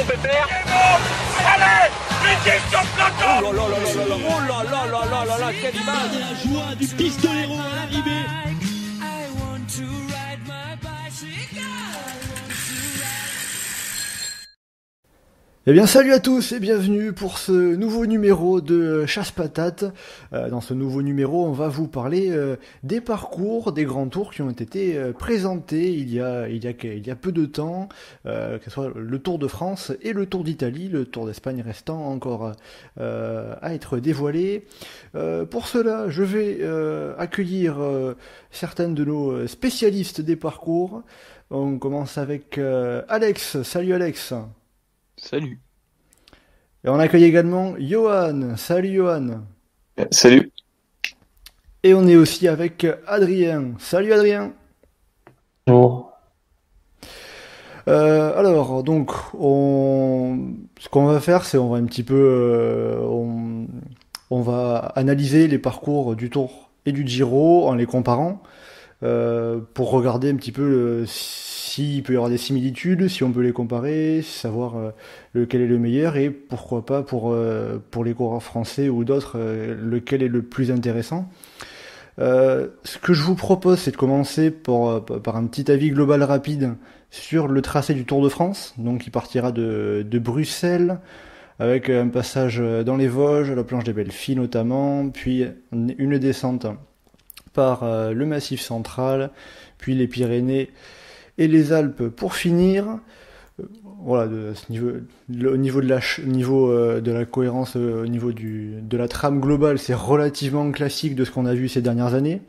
pépère. Allez, l'équipe sur le plateau. Oh là là là là là, oh là là là là là là, quelle image. La joie du pistolero à l'arrivée. Eh bien salut à tous et bienvenue pour ce nouveau numéro de Chasse Patate. Dans ce nouveau numéro, on va vous parler des parcours des grands tours qui ont été présentés il y a peu de temps, que ce soit le Tour de France et le Tour d'Italie, le Tour d'Espagne restant encore à être dévoilé. Pour cela, je vais accueillir certains de nos spécialistes des parcours. On commence avec Alex. Salut Alex. Salut. Et on accueille également Johan. Salut Johan. Salut. Et on est aussi avec Adrien. Salut Adrien. Bonjour. Alors, donc, ce qu'on va faire, c'est on va un petit peu, on va analyser les parcours du Tour et du Giro en les comparant pour regarder un petit peu s'il peut y avoir des similitudes, si on peut les comparer, savoir lequel est le meilleur et pourquoi pas pour les coureurs français ou d'autres, lequel est le plus intéressant. Ce que je vous propose, c'est de commencer par un petit avis global rapide sur le tracé du Tour de France, donc qui partira de Bruxelles, avec un passage dans les Vosges, la planche des Belles Filles notamment, puis une descente par le Massif central, puis les Pyrénées et les Alpes pour finir. Voilà, au niveau de la cohérence, au niveau de la trame globale, c'est relativement classique de ce qu'on a vu ces dernières années.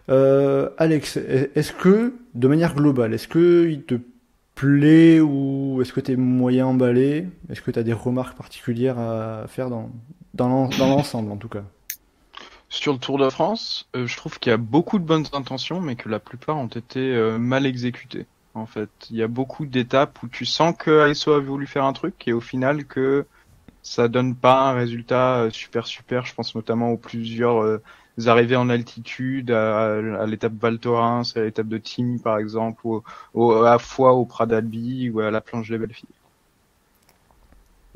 Alex, est-ce que, de manière globale, est-ce que il te plaît ou est-ce que t'es moyen emballé? Est-ce que t'as des remarques particulières à faire dans l'ensemble en tout cas? Sur le Tour de France, je trouve qu'il y a beaucoup de bonnes intentions, mais que la plupart ont été mal exécutées. En fait, il y a beaucoup d'étapes où tu sens que ASO a voulu faire un truc et au final que ça donne pas un résultat super. Je pense notamment aux plusieurs arrivées en altitude, à l'étape Val Thorens, à l'étape de Tignes par exemple, à la fois au Prat d'Albi ou à la planche des Belles Filles.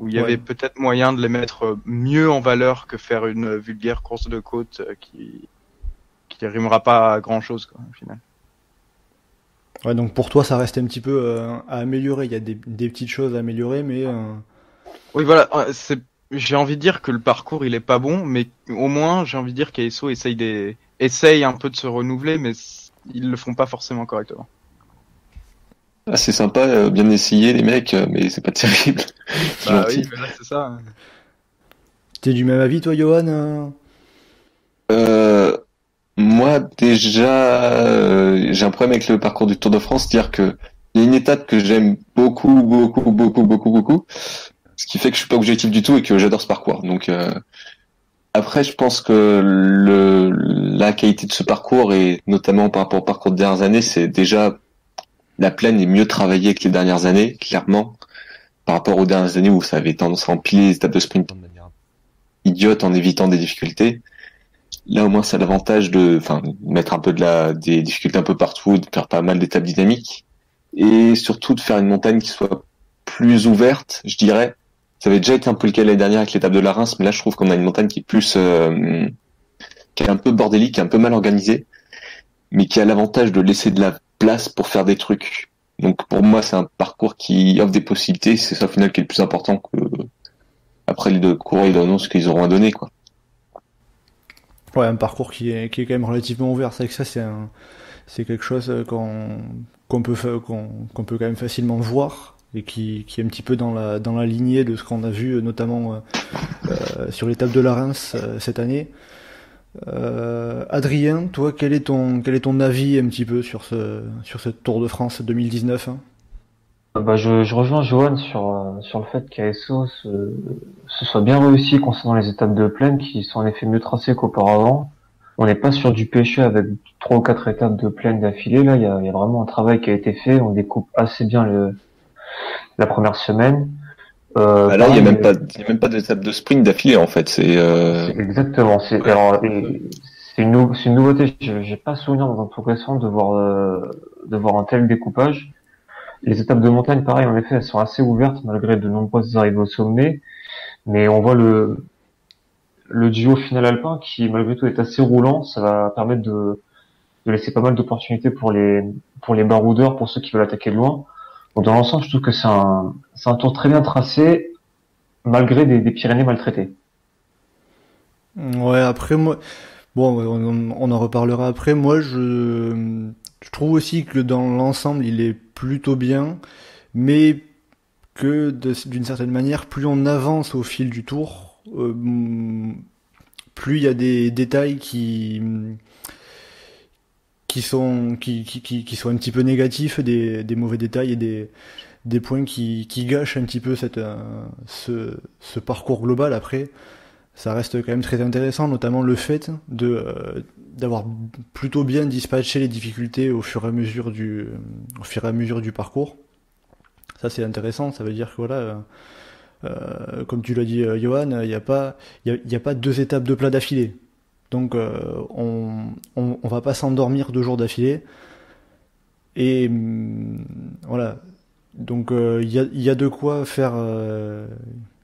Où il y avait peut-être moyen de les mettre mieux en valeur que faire une vulgaire course de côte qui rimera pas à grand chose quoi, au final. Ouais, donc pour toi ça reste un petit peu à améliorer, il y a des petites choses à améliorer, mais oui voilà, j'ai envie de dire que le parcours il est pas bon, mais au moins j'ai envie de dire qu'ASO essaye un peu de se renouveler, mais ils le font pas forcément correctement. Ah, c'est sympa, bien essayé les mecs, mais c'est pas terrible. Bah oui, mais là c'est ça. T'es du même avis toi Johan? Moi déjà, j'ai un problème avec le parcours du Tour de France, c'est-à-dire que il y a une étape que j'aime beaucoup, ce qui fait que je suis pas objectif du tout et que j'adore ce parcours. Donc après, je pense que la qualité de ce parcours et notamment par rapport au parcours des dernières années, c'est déjà la plaine est mieux travaillée que les dernières années, clairement, par rapport aux dernières années où ça avait tendance à empiler les étapes de sprint de manière idiote en évitant des difficultés. Là, au moins, ça a l'avantage de mettre un peu des difficultés un peu partout, de faire pas mal d'étapes dynamiques et surtout de faire une montagne qui soit plus ouverte, je dirais. Ça avait déjà été un peu le cas l'année dernière avec l'étape de la Reims, mais là, je trouve qu'on a une montagne qui est plus, qui est un peu bordélique, qui est un peu mal organisée, mais qui a l'avantage de laisser de la place pour faire des trucs. Donc pour moi c'est un parcours qui offre des possibilités, c'est ça au final qui est le plus important que après les deux coureurs ils donnent ce qu'ils auront à donner quoi. Ouais, un parcours qui est quand même relativement ouvert, c'est vrai que ça c'est quelque chose qu'on peut quand même facilement voir et qui est un petit peu dans la lignée de ce qu'on a vu notamment sur l'étape de la Reims cette année. Adrien, toi, quel est ton avis un petit peu sur ce Tour de France 2019 hein? Je rejoins Johan sur le fait qu'ASO se soit bien réussi concernant les étapes de plaine qui sont en effet mieux tracées qu'auparavant. On n'est pas sur du pêché avec 3 ou 4 étapes de plaine d'affilée. Là, il y a vraiment un travail qui a été fait. On découpe assez bien la première semaine. Là, il y a même pas d'étape de sprint d'affilée en fait. C'est exactement. C'est une nouveauté. J'ai pas souvenir dans un Tour récent de voir un tel découpage. Les étapes de montagne, pareil, en effet, elles sont assez ouvertes malgré de nombreuses arrivées au sommet. Mais on voit le duo final alpin qui, malgré tout, est assez roulant. Ça va permettre de laisser pas mal d'opportunités pour les baroudeurs, pour ceux qui veulent attaquer de loin. Donc, dans l'ensemble, je trouve que c'est un tour très bien tracé, malgré des Pyrénées maltraitées. Ouais, après moi, bon, on en reparlera après. Moi, je trouve aussi que dans l'ensemble, il est plutôt bien, mais que d'une certaine manière, plus on avance au fil du tour, plus il y a des détails qui sont un petit peu négatifs, des mauvais détails et des points qui gâchent un petit peu ce parcours global. Après, ça reste quand même très intéressant, notamment le fait d'avoir plutôt bien dispatché les difficultés au fur et à mesure du parcours. Ça, c'est intéressant. Ça veut dire que voilà, comme tu l'as dit, Johan, il y a pas 2 étapes de plat d'affilée. Donc, on va pas s'endormir 2 jours d'affilée. Et voilà. Donc, il y a de quoi faire.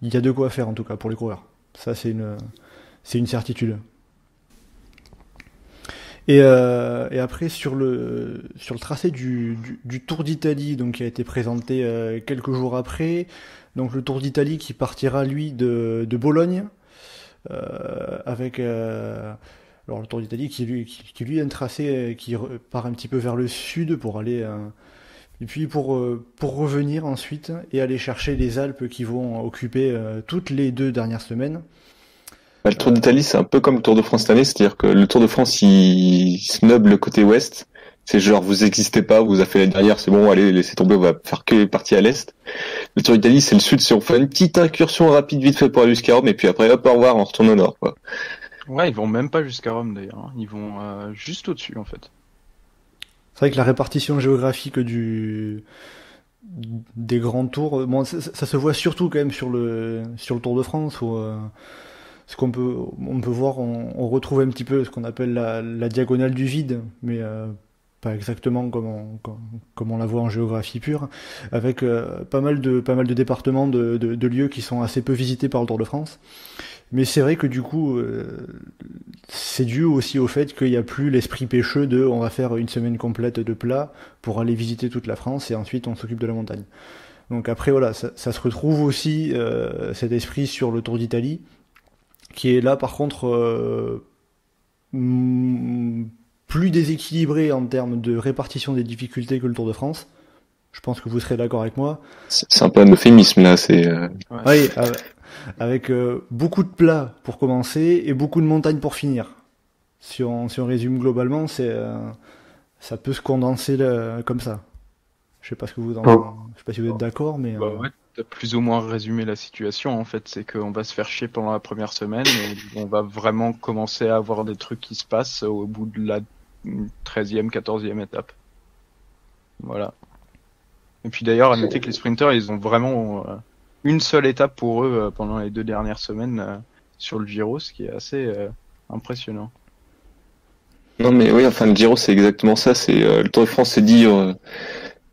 Il y a de quoi faire en tout cas pour les coureurs. Ça, c'est une certitude. Et après sur le tracé du Tour d'Italie, donc qui a été présenté quelques jours après, donc le Tour d'Italie qui partira lui de Bologne, avec alors le Tour d'Italie qui lui est un tracé qui part un petit peu vers le sud pour aller et puis pour revenir ensuite et aller chercher les Alpes qui vont occuper toutes les 2 dernières semaines. Le Tour d'Italie, c'est un peu comme le Tour de France cette année, c'est-à-dire que le Tour de France, il snob le côté ouest. C'est genre, vous existez pas, vous avez fait la dernière, c'est bon, allez, laissez tomber, on va faire que les parties à l'est. Le Tour d'Italie, c'est le sud, c'est on fait une petite incursion rapide vite fait pour aller jusqu'à Rome, et puis après, hop, au revoir, on retourne au nord, quoi. Ouais, ils vont même pas jusqu'à Rome d'ailleurs, hein. Ils vont juste au-dessus en fait. C'est vrai que la répartition géographique des grands tours, bon, ça se voit surtout quand même sur le Tour de France où ce qu'on peut voir, on retrouve un petit peu ce qu'on appelle la diagonale du vide, mais pas exactement comme on la voit en géographie pure, avec pas mal de départements de lieux qui sont assez peu visités par le Tour de France. Mais c'est vrai que du coup, c'est dû aussi au fait qu'il n'y a plus l'esprit pêcheux de on va faire une semaine complète de plat pour aller visiter toute la France et ensuite on s'occupe de la montagne. Donc après voilà, ça se retrouve aussi cet esprit sur le Tour d'Italie, qui est là par contre plus déséquilibré en termes de répartition des difficultés que le Tour de France. Je pense que vous serez d'accord avec moi. C'est un peu un euphémisme là, c'est. Oui, avec beaucoup de plats pour commencer et beaucoup de montagnes pour finir. Si on résume globalement, ça peut se condenser comme ça. Je sais pas ce que je sais pas si vous êtes d'accord, mais Ouais, t'as plus ou moins résumé la situation en fait, c'est qu'on va se faire chier pendant la première semaine et on va vraiment commencer à avoir des trucs qui se passent au bout de la 13e, 14e étape. Voilà. Et puis d'ailleurs, à noter que les sprinters, ils ont vraiment une seule étape pour eux pendant les 2 dernières semaines sur le Giro, ce qui est assez impressionnant. Non mais oui, enfin le Giro c'est exactement ça. C'est le Tour de France s'est dit bon,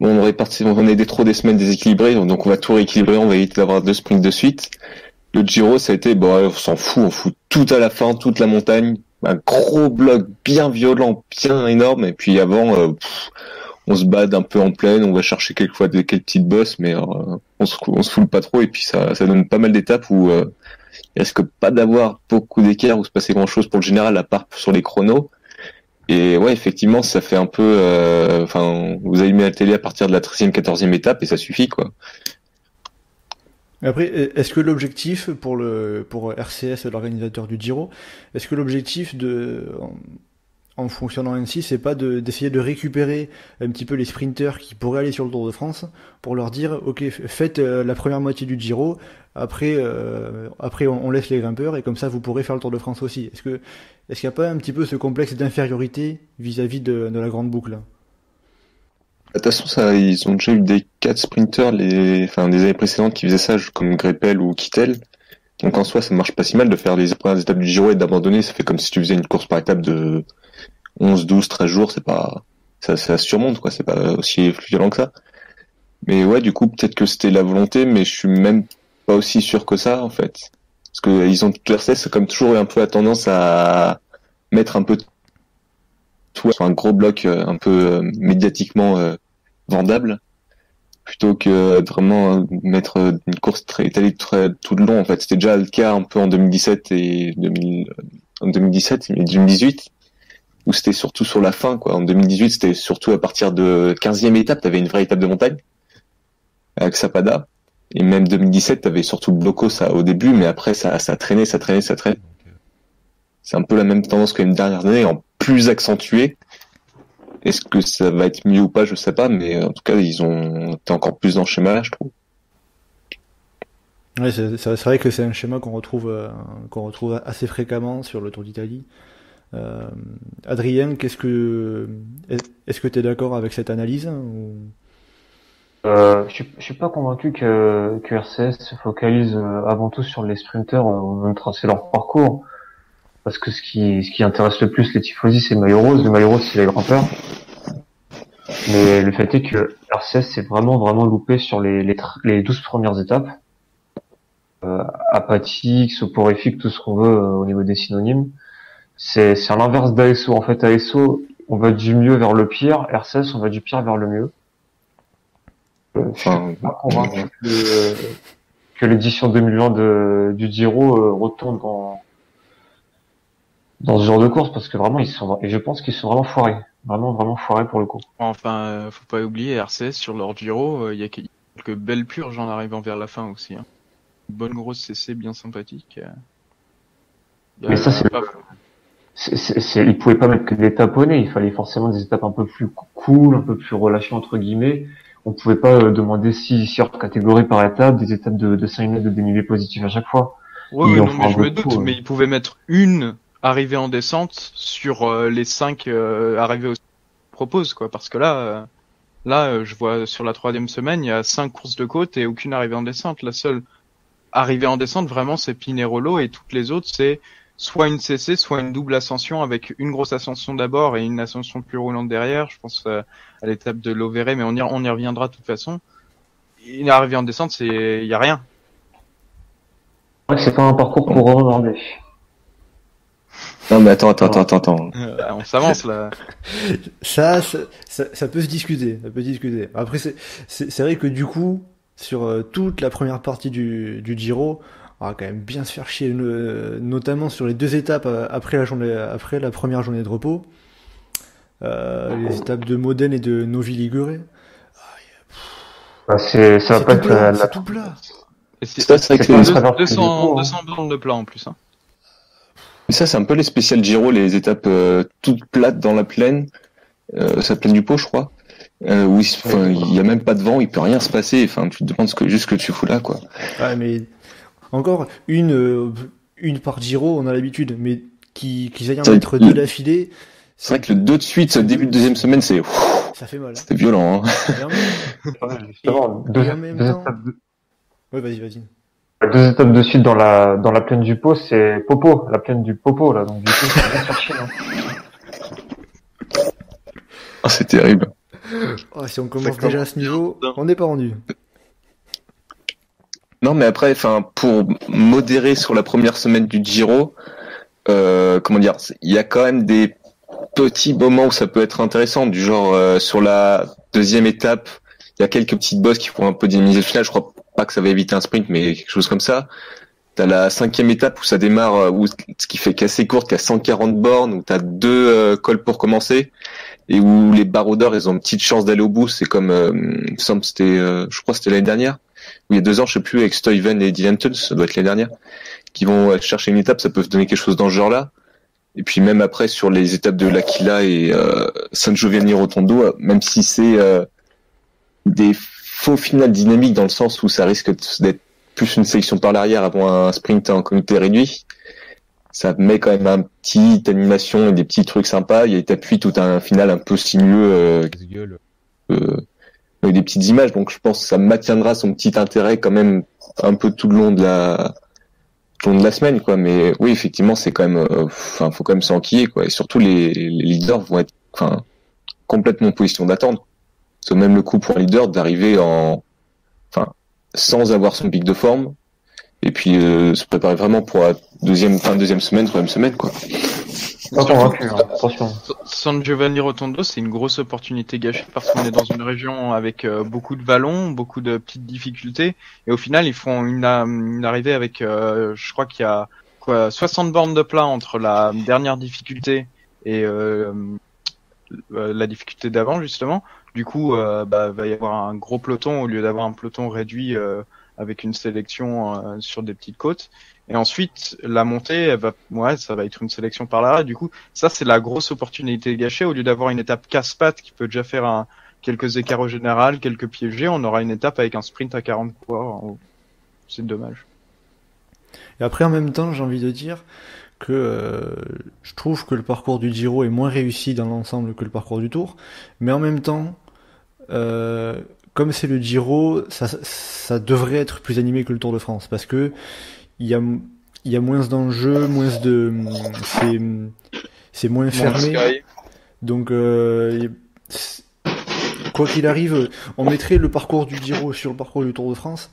on est trop des semaines déséquilibrées, donc on va tout rééquilibrer, on va éviter d'avoir 2 sprints de suite. Le Giro ça a été bon, on s'en fout, on fout tout à la fin, toute la montagne, un gros bloc bien violent, bien énorme, et puis avant on se bade un peu en plaine, on va chercher quelques petites bosses, mais on se foule pas trop, et puis ça donne pas mal d'étapes où il risque pas d'avoir beaucoup d'écart, où se passer grand chose pour le général, à part sur les chronos. Et ouais, effectivement, ça fait un peu, vous allumez la télé à partir de la 13e, 14e étape, et ça suffit, quoi. Après, est-ce que l'objectif pour RCS, l'organisateur du Giro, est-ce que l'objectif en fonctionnant ainsi, c'est pas d'essayer de récupérer un petit peu les sprinters qui pourraient aller sur le Tour de France pour leur dire ok, faites la première moitié du Giro, après on laisse les grimpeurs et comme ça vous pourrez faire le Tour de France aussi. Est-ce qu'il n'y a pas un petit peu ce complexe d'infériorité vis-à-vis de la grande boucle? De toute façon, ça, ils ont déjà eu des 4 sprinters des années précédentes qui faisaient ça, comme Greppel ou Kittel. Donc en soi, ça marche pas si mal de faire les premières étapes du Giro et d'abandonner. Ça fait comme si tu faisais une course par étape de 11, 12, 13 jours. C'est pas, ça se surmonte, quoi. C'est pas aussi violent que ça. Mais ouais, du coup, peut-être que c'était la volonté, mais je suis même pas aussi sûr que ça, en fait. Parce que ils ont, l'RCS a comme toujours eu un peu la tendance à mettre un peu tout sur un gros bloc un peu médiatiquement vendable, plutôt que de vraiment mettre une course très étalée tout le long. En fait, c'était déjà le cas un peu en 2017 et en 2017 et 2018, où c'était surtout sur la fin, quoi. En 2018, c'était surtout à partir de 15e étape, t'avais une vraie étape de montagne avec Sapada. Et même 2017, t'avais surtout le bloco ça au début, mais après ça traînait. C'est un peu la même tendance que les dernières années, en plus accentuée. Est-ce que ça va être mieux ou pas, je sais pas, mais en tout cas, ils ont été encore plus dans le schéma, je trouve. Ouais, c'est vrai que c'est un schéma qu'on retrouve assez fréquemment sur le Tour d'Italie. Adrien, est-ce que tu es d'accord avec cette analyse ou... Je suis pas convaincu que RCS se focalise avant tout sur les sprinters au même tracer leur parcours, parce que ce qui intéresse le plus les tifosi, c'est le maillot rose. Le maillot rose, c'est les grimpeurs. Mais le fait est que RCS s'est vraiment loupé sur les 12 premières étapes. Apathique, soporifique, tout ce qu'on veut au niveau des synonymes. C'est à l'inverse d'ASO. En fait, ASO, on va du mieux vers le pire. RCS, on va du pire vers le mieux. Je suis pas convaincu que l'édition 2020 du Giro retourne dans ce genre de course, parce que vraiment et je pense qu'ils sont vraiment foirés. Vraiment foirés pour le coup. Enfin, faut pas oublier RCS sur leur Giro, il y a quelques belles purges en arrivant vers la fin aussi. Hein. Une bonne grosse CC bien sympathique. Mais ça, ils pouvaient pas mettre que des étapes au nez, il fallait forcément des étapes un peu plus cool, un peu plus relâchées entre guillemets. On pouvait pas demander 6 hors catégories par étape, des étapes de 5 mètres de dénivelé positif à chaque fois. Ouais, non, mais je me doute, mais ils pouvaient mettre une arrivée en descente sur les 5 arrivées aussi propose, quoi, parce que là, je vois sur la 3e semaine, il y a 5 courses de côte et aucune arrivée en descente. La seule arrivée en descente, vraiment, c'est Pinerolo, et toutes les autres, c'est soit une CC, soit une double ascension avec une grosse ascension d'abord et une ascension plus roulante derrière. Je pense à l'étape de Lovere, mais on y reviendra de toute façon. Une arrivée en descente, il y a rien. Ouais, c'est pas un parcours pour regarder. Non, mais attends. On s'avance, là. Ça peut se discuter, Après, c'est vrai que du coup, sur toute la première partie du Giro, on va quand même bien se faire chier, notamment sur les 2 étapes après la première journée de repos. Les étapes de Modène et de Novi Ligure. Ça va pas être c'est tout plat. Et c'est vrai que 200 bornes de plat en plus. Hein. ça, c'est un peu les spéciales Giro, les étapes toutes plates dans la plaine. C'est la plaine du Pô, je crois. Où il y a même pas de vent, il peut rien se passer. Enfin, tu te demandes juste ce que tu fous là, quoi. Ouais, mais encore une par Giro, on a l'habitude, mais qu'ils aillent en mettre 2 d'affilée. C'est vrai que le 2 de suite, ce début de 2e semaine, ça fait mal. C'était violent, hein. Deux étapes Ouais, vas-y. 2 étapes de suite dans la plaine du Pô, c'est Popo, la plaine du Popo, là. Donc, du coup, c'est bien cherché, hein. Oh, c'est terrible. Oh, si on commence déjà à ce niveau, on n'est pas rendu. Non, mais après, pour modérer sur la première semaine du Giro, comment dire, il y a quand même des petits moments où ça peut être intéressant, du genre sur la 2e étape, il y a quelques petites bosses qui font un peu dynamiser le final. Je crois pas que ça va éviter un sprint, mais quelque chose comme ça. T'as la 5e étape où ça démarre, ce qui fait qu'assez courte, qu'à 140 bornes, où t'as 2 cols pour commencer, et où les baroudeurs, ils ont une petite chance d'aller au bout. C'est comme, je crois que c'était l'année dernière, où il y a 2 ans, je sais plus, avec Stuyven et Dylan, ça doit être l'année dernière, qui vont chercher une étape, ça peut donner quelque chose dans ce genre-là. Et puis même après, sur les étapes de l'Aquila et San Giovanni Rotondo, même si c'est des faux finales dynamiques dans le sens où ça risque d'être plus une sélection par l'arrière avant un sprint en comité réduit, ça met quand même un petit animation et des petits trucs sympas. Il y a étape 8 où t'as un final un peu sinueux avec des petites images, donc je pense que ça maintiendra son petit intérêt quand même un peu tout le long de la semaine, quoi. Mais oui, effectivement, c'est quand même, faut quand même s'enquiller, quoi. Et surtout les leaders vont être, complètement en position d'attendre. c'est même le coup pour un leader d'arriver sans avoir son pic de forme, et puis se préparer vraiment pour la deuxième semaine, troisième semaine, quoi. Pas convaincu, hein. Attention. San Giovanni Rotondo, c'est une grosse opportunité gâchée parce qu'on est dans une région avec beaucoup de vallons, beaucoup de petites difficultés, et au final ils font une arrivée avec, je crois qu'il y a 60 bornes de plat entre la dernière difficulté et la difficulté d'avant justement. Du coup, va y avoir un gros peloton au lieu d'avoir un peloton réduit avec une sélection sur des petites côtes. Et ensuite, la montée, ça va être une sélection par là. Du coup, ça c'est la grosse opportunité gâchée. Au lieu d'avoir une étape casse-pattes qui peut déjà faire quelques écarts au général, quelques piégés, on aura une étape avec un sprint à 40 coureurs. C'est dommage. Et après, en même temps, j'ai envie de dire que je trouve que le parcours du Giro est moins réussi dans l'ensemble que le parcours du Tour, mais en même temps, comme c'est le Giro, ça devrait être plus animé que le Tour de France, parce que il y a moins d'enjeux, c'est moins fermé. Donc quoi qu'il arrive, on mettrait le parcours du Giro sur le parcours du Tour de France.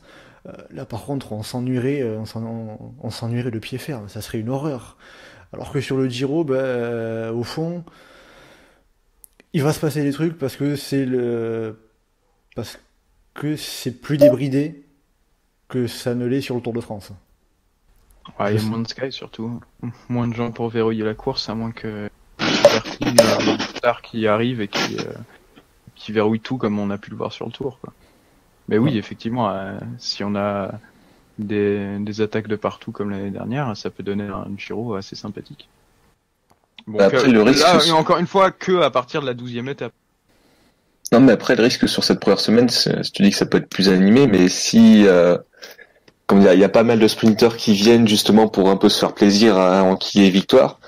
Là par contre on s'ennuierait le pied ferme, ça serait une horreur. Alors que sur le Giro, au fond, il va se passer des trucs parce que c'est plus débridé que ça ne l'est sur le Tour de France. Ouais, il y a moins de sky surtout, moins de gens pour verrouiller la course, à moins que Star qui arrive et qui verrouille tout comme on a pu le voir sur le Tour, quoi. Mais oui, effectivement, si on a des attaques de partout comme l'année dernière, ça peut donner un Giro assez sympathique. Bon, après, le risque, là, encore une fois, que à partir de la 12e étape. Non, mais après, le risque sur cette première semaine, tu dis que ça peut être plus animé, mais si, comme il y a pas mal de sprinters qui viennent justement pour un peu se faire plaisir à enquiller victoire,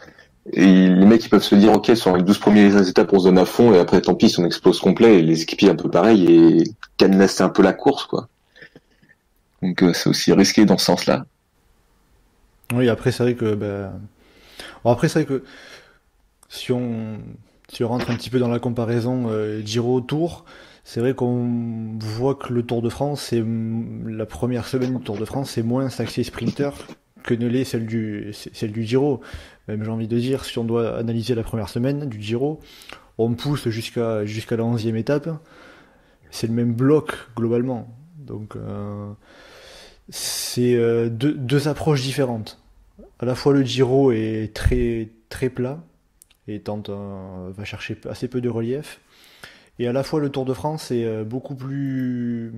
et les mecs ils peuvent se dire ok, sur les 12 premières étapes on se donne à fond, et après tant pis, si on explose complet, et les équipiers un peu pareil, et cadenasser un peu la course, quoi. Donc c'est aussi risqué dans ce sens-là. Oui, après c'est vrai que si on rentre un petit peu dans la comparaison Giro Tour, c'est vrai qu'on voit que le Tour de France, la première semaine du Tour de France, c'est moins axé sprinter que ne l'est celle du Giro. Même j'ai envie de dire, si on doit analyser la première semaine du Giro, on pousse jusqu'à la 11e étape, c'est le même bloc globalement. Donc c'est deux approches différentes. À la fois le Giro est très très plat et va chercher assez peu de relief, et à la fois le Tour de France est beaucoup plus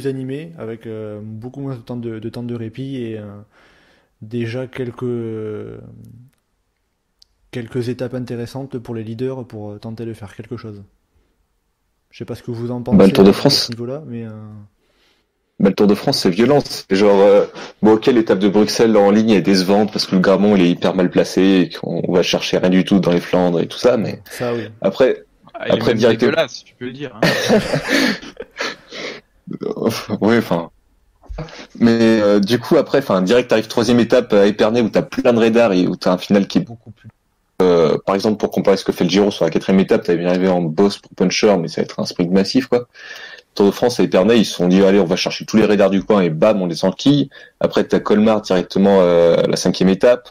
animé, avec beaucoup moins de temps de répit, et déjà quelques étapes intéressantes pour les leaders pour tenter de faire quelque chose. Je sais pas ce que vous en pensez Le Tour de à France, ce niveau-là, mais le Tour de France c'est violent, c'est genre ok, l'étape de Bruxelles en ligne est décevante parce que le Grammont il est hyper mal placé et qu'on va chercher rien du tout dans les Flandres et tout ça, mais ça oui. après directement, si tu peux le dire, hein. oui, enfin. Mais du coup après, direct t'arrives troisième étape à Épernay où t'as plein de radars et où t'as un final qui est beaucoup plus. Par exemple, pour comparer ce que fait le Giro, sur la quatrième étape, t'avais bien arrivé en boss pour puncher, mais ça va être un sprint massif, quoi. Tour de France à Épernay, ils se sont dit allez, on va chercher tous les radars du coin et bam, on les enquille. Après t'as Colmar directement la cinquième étape.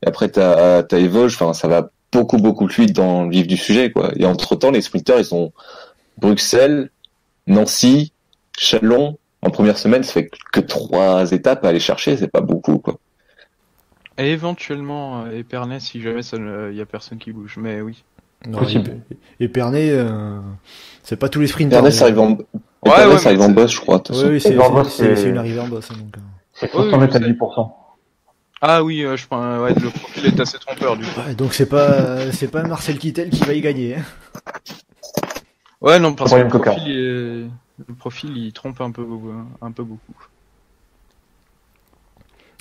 Et après t'as Evolge. Enfin, ça va beaucoup plus vite dans le vif du sujet, quoi. Et entre temps, les sprinters, ils ont Bruxelles, Nancy, Chalon. En première semaine, ça fait que 3 étapes à aller chercher, c'est pas beaucoup, quoi. Et éventuellement Épernay, si jamais il y a personne qui bouge, mais oui. Non, Épernay, c'est pas tous les sprinters. Épernay, ça arrive en boss, je crois. Oui, c'est une arrivée en boss. Donc. C'est 300 mètres à 10%. Ah oui, je pense, le profil est assez trompeur du coup. Ouais, donc c'est pas Marcel Kittel qui va y gagner. Hein. Ouais, non, parce que le profil il trompe un peu beaucoup.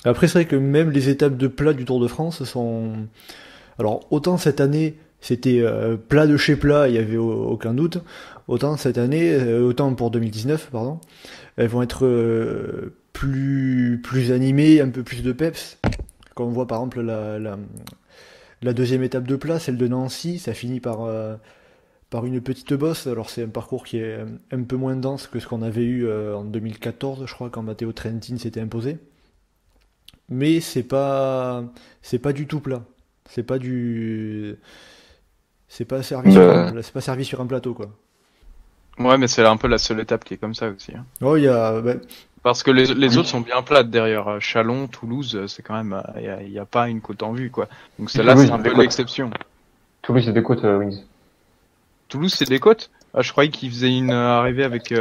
Après, c'est vrai que même les étapes de plat du Tour de France sont... Alors, autant cette année, c'était plat de chez plat, il y avait aucun doute. Autant cette année, autant pour 2019, pardon, elles vont être plus animées, un peu plus de peps. Quand on voit par exemple la deuxième étape de plat, celle de Nancy, ça finit par par une petite bosse. Alors c'est un parcours qui est un peu moins dense que ce qu'on avait eu en 2014, je crois, quand Matteo Trentin s'était imposé. Mais c'est pas du tout plat. C'est pas servi c'est pas servi sur un plateau, quoi. Ouais, mais c'est un peu la seule étape qui est comme ça aussi. Hein. Oh, il y a, Parce que les autres sont bien plates derrière. Chalon, Toulouse, c'est quand même, y a pas une côte en vue, quoi. Donc celle-là, Toulouse, c'est un des peu côtes. l'exception. Toulouse, c'est des côtes, Wings. Toulouse, c'est des côtes? Ah, je croyais qu'ils faisaient une arrivée avec.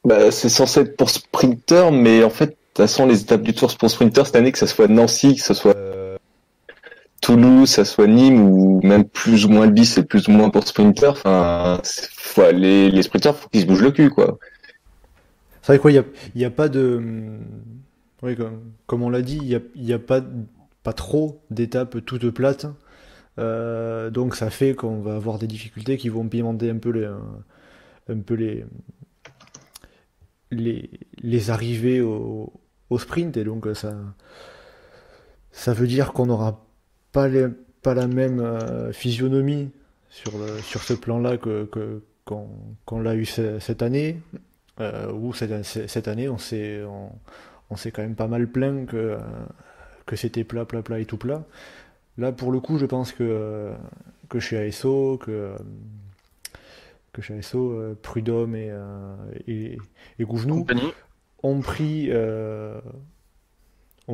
Bah, c'est censé être pour sprinter, mais en fait, de toute façon, les étapes du Tour pour sprinter cette année, que ça soit Nancy, que ça soit Toulouse, que ça soit Nîmes, ou même plus ou moins le bis, c'est plus ou moins pour sprinter. Enfin, les sprinters, faut qu'ils se bougent le cul, quoi. C'est vrai quoi, il y a pas de, oui, comme on l'a dit, il y a pas trop d'étapes toutes plates. Donc ça fait qu'on va avoir des difficultés qui vont pimenter un peu les arrivées au sprint, et donc ça veut dire qu'on n'aura pas la même physionomie sur ce plan-là qu'on l'a eu cette année, où cette année on s'est quand même pas mal plaint que c'était plat et tout plat. Là, pour le coup, je pense que chez ASO, Prud'homme et Gouvenou compagnie. ont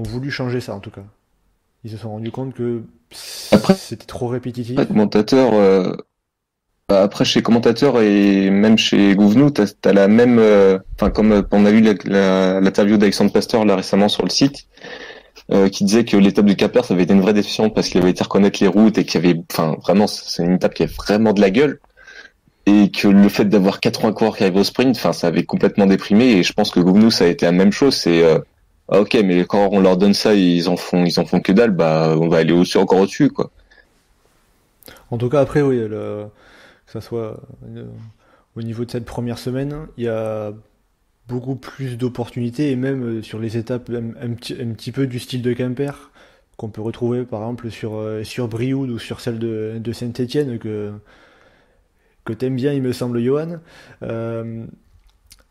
voulu changer ça, en tout cas. Ils se sont rendus compte que Après- c'était trop répétitif. Après, chez commentateur et même chez Gouvenou, t'as la même, enfin, comme on a vu l'interview d'Alexandre Pasteur là récemment sur le site, qui disait que l'étape du Cap-Vert, ça avait été une vraie décision parce qu'il avait été reconnaître les routes et qu'il y avait, enfin, vraiment, c'est une étape qui avait vraiment de la gueule. Et que le fait d'avoir 80 coureurs qui arrivent au sprint, enfin, ça avait complètement déprimé. Et je pense que Gouvenou, ça a été la même chose. C'est, ah, ok, mais quand on leur donne ça, ils en font que dalle, bah, on va aller encore au-dessus, quoi. En tout cas, après, oui, que ça soit au niveau de cette première semaine, il y a beaucoup plus d'opportunités, et même sur les étapes un petit peu du style de Quimper, qu'on peut retrouver par exemple sur Brioude ou sur celle de Saint-Étienne, que t'aimes bien, il me semble, Johan.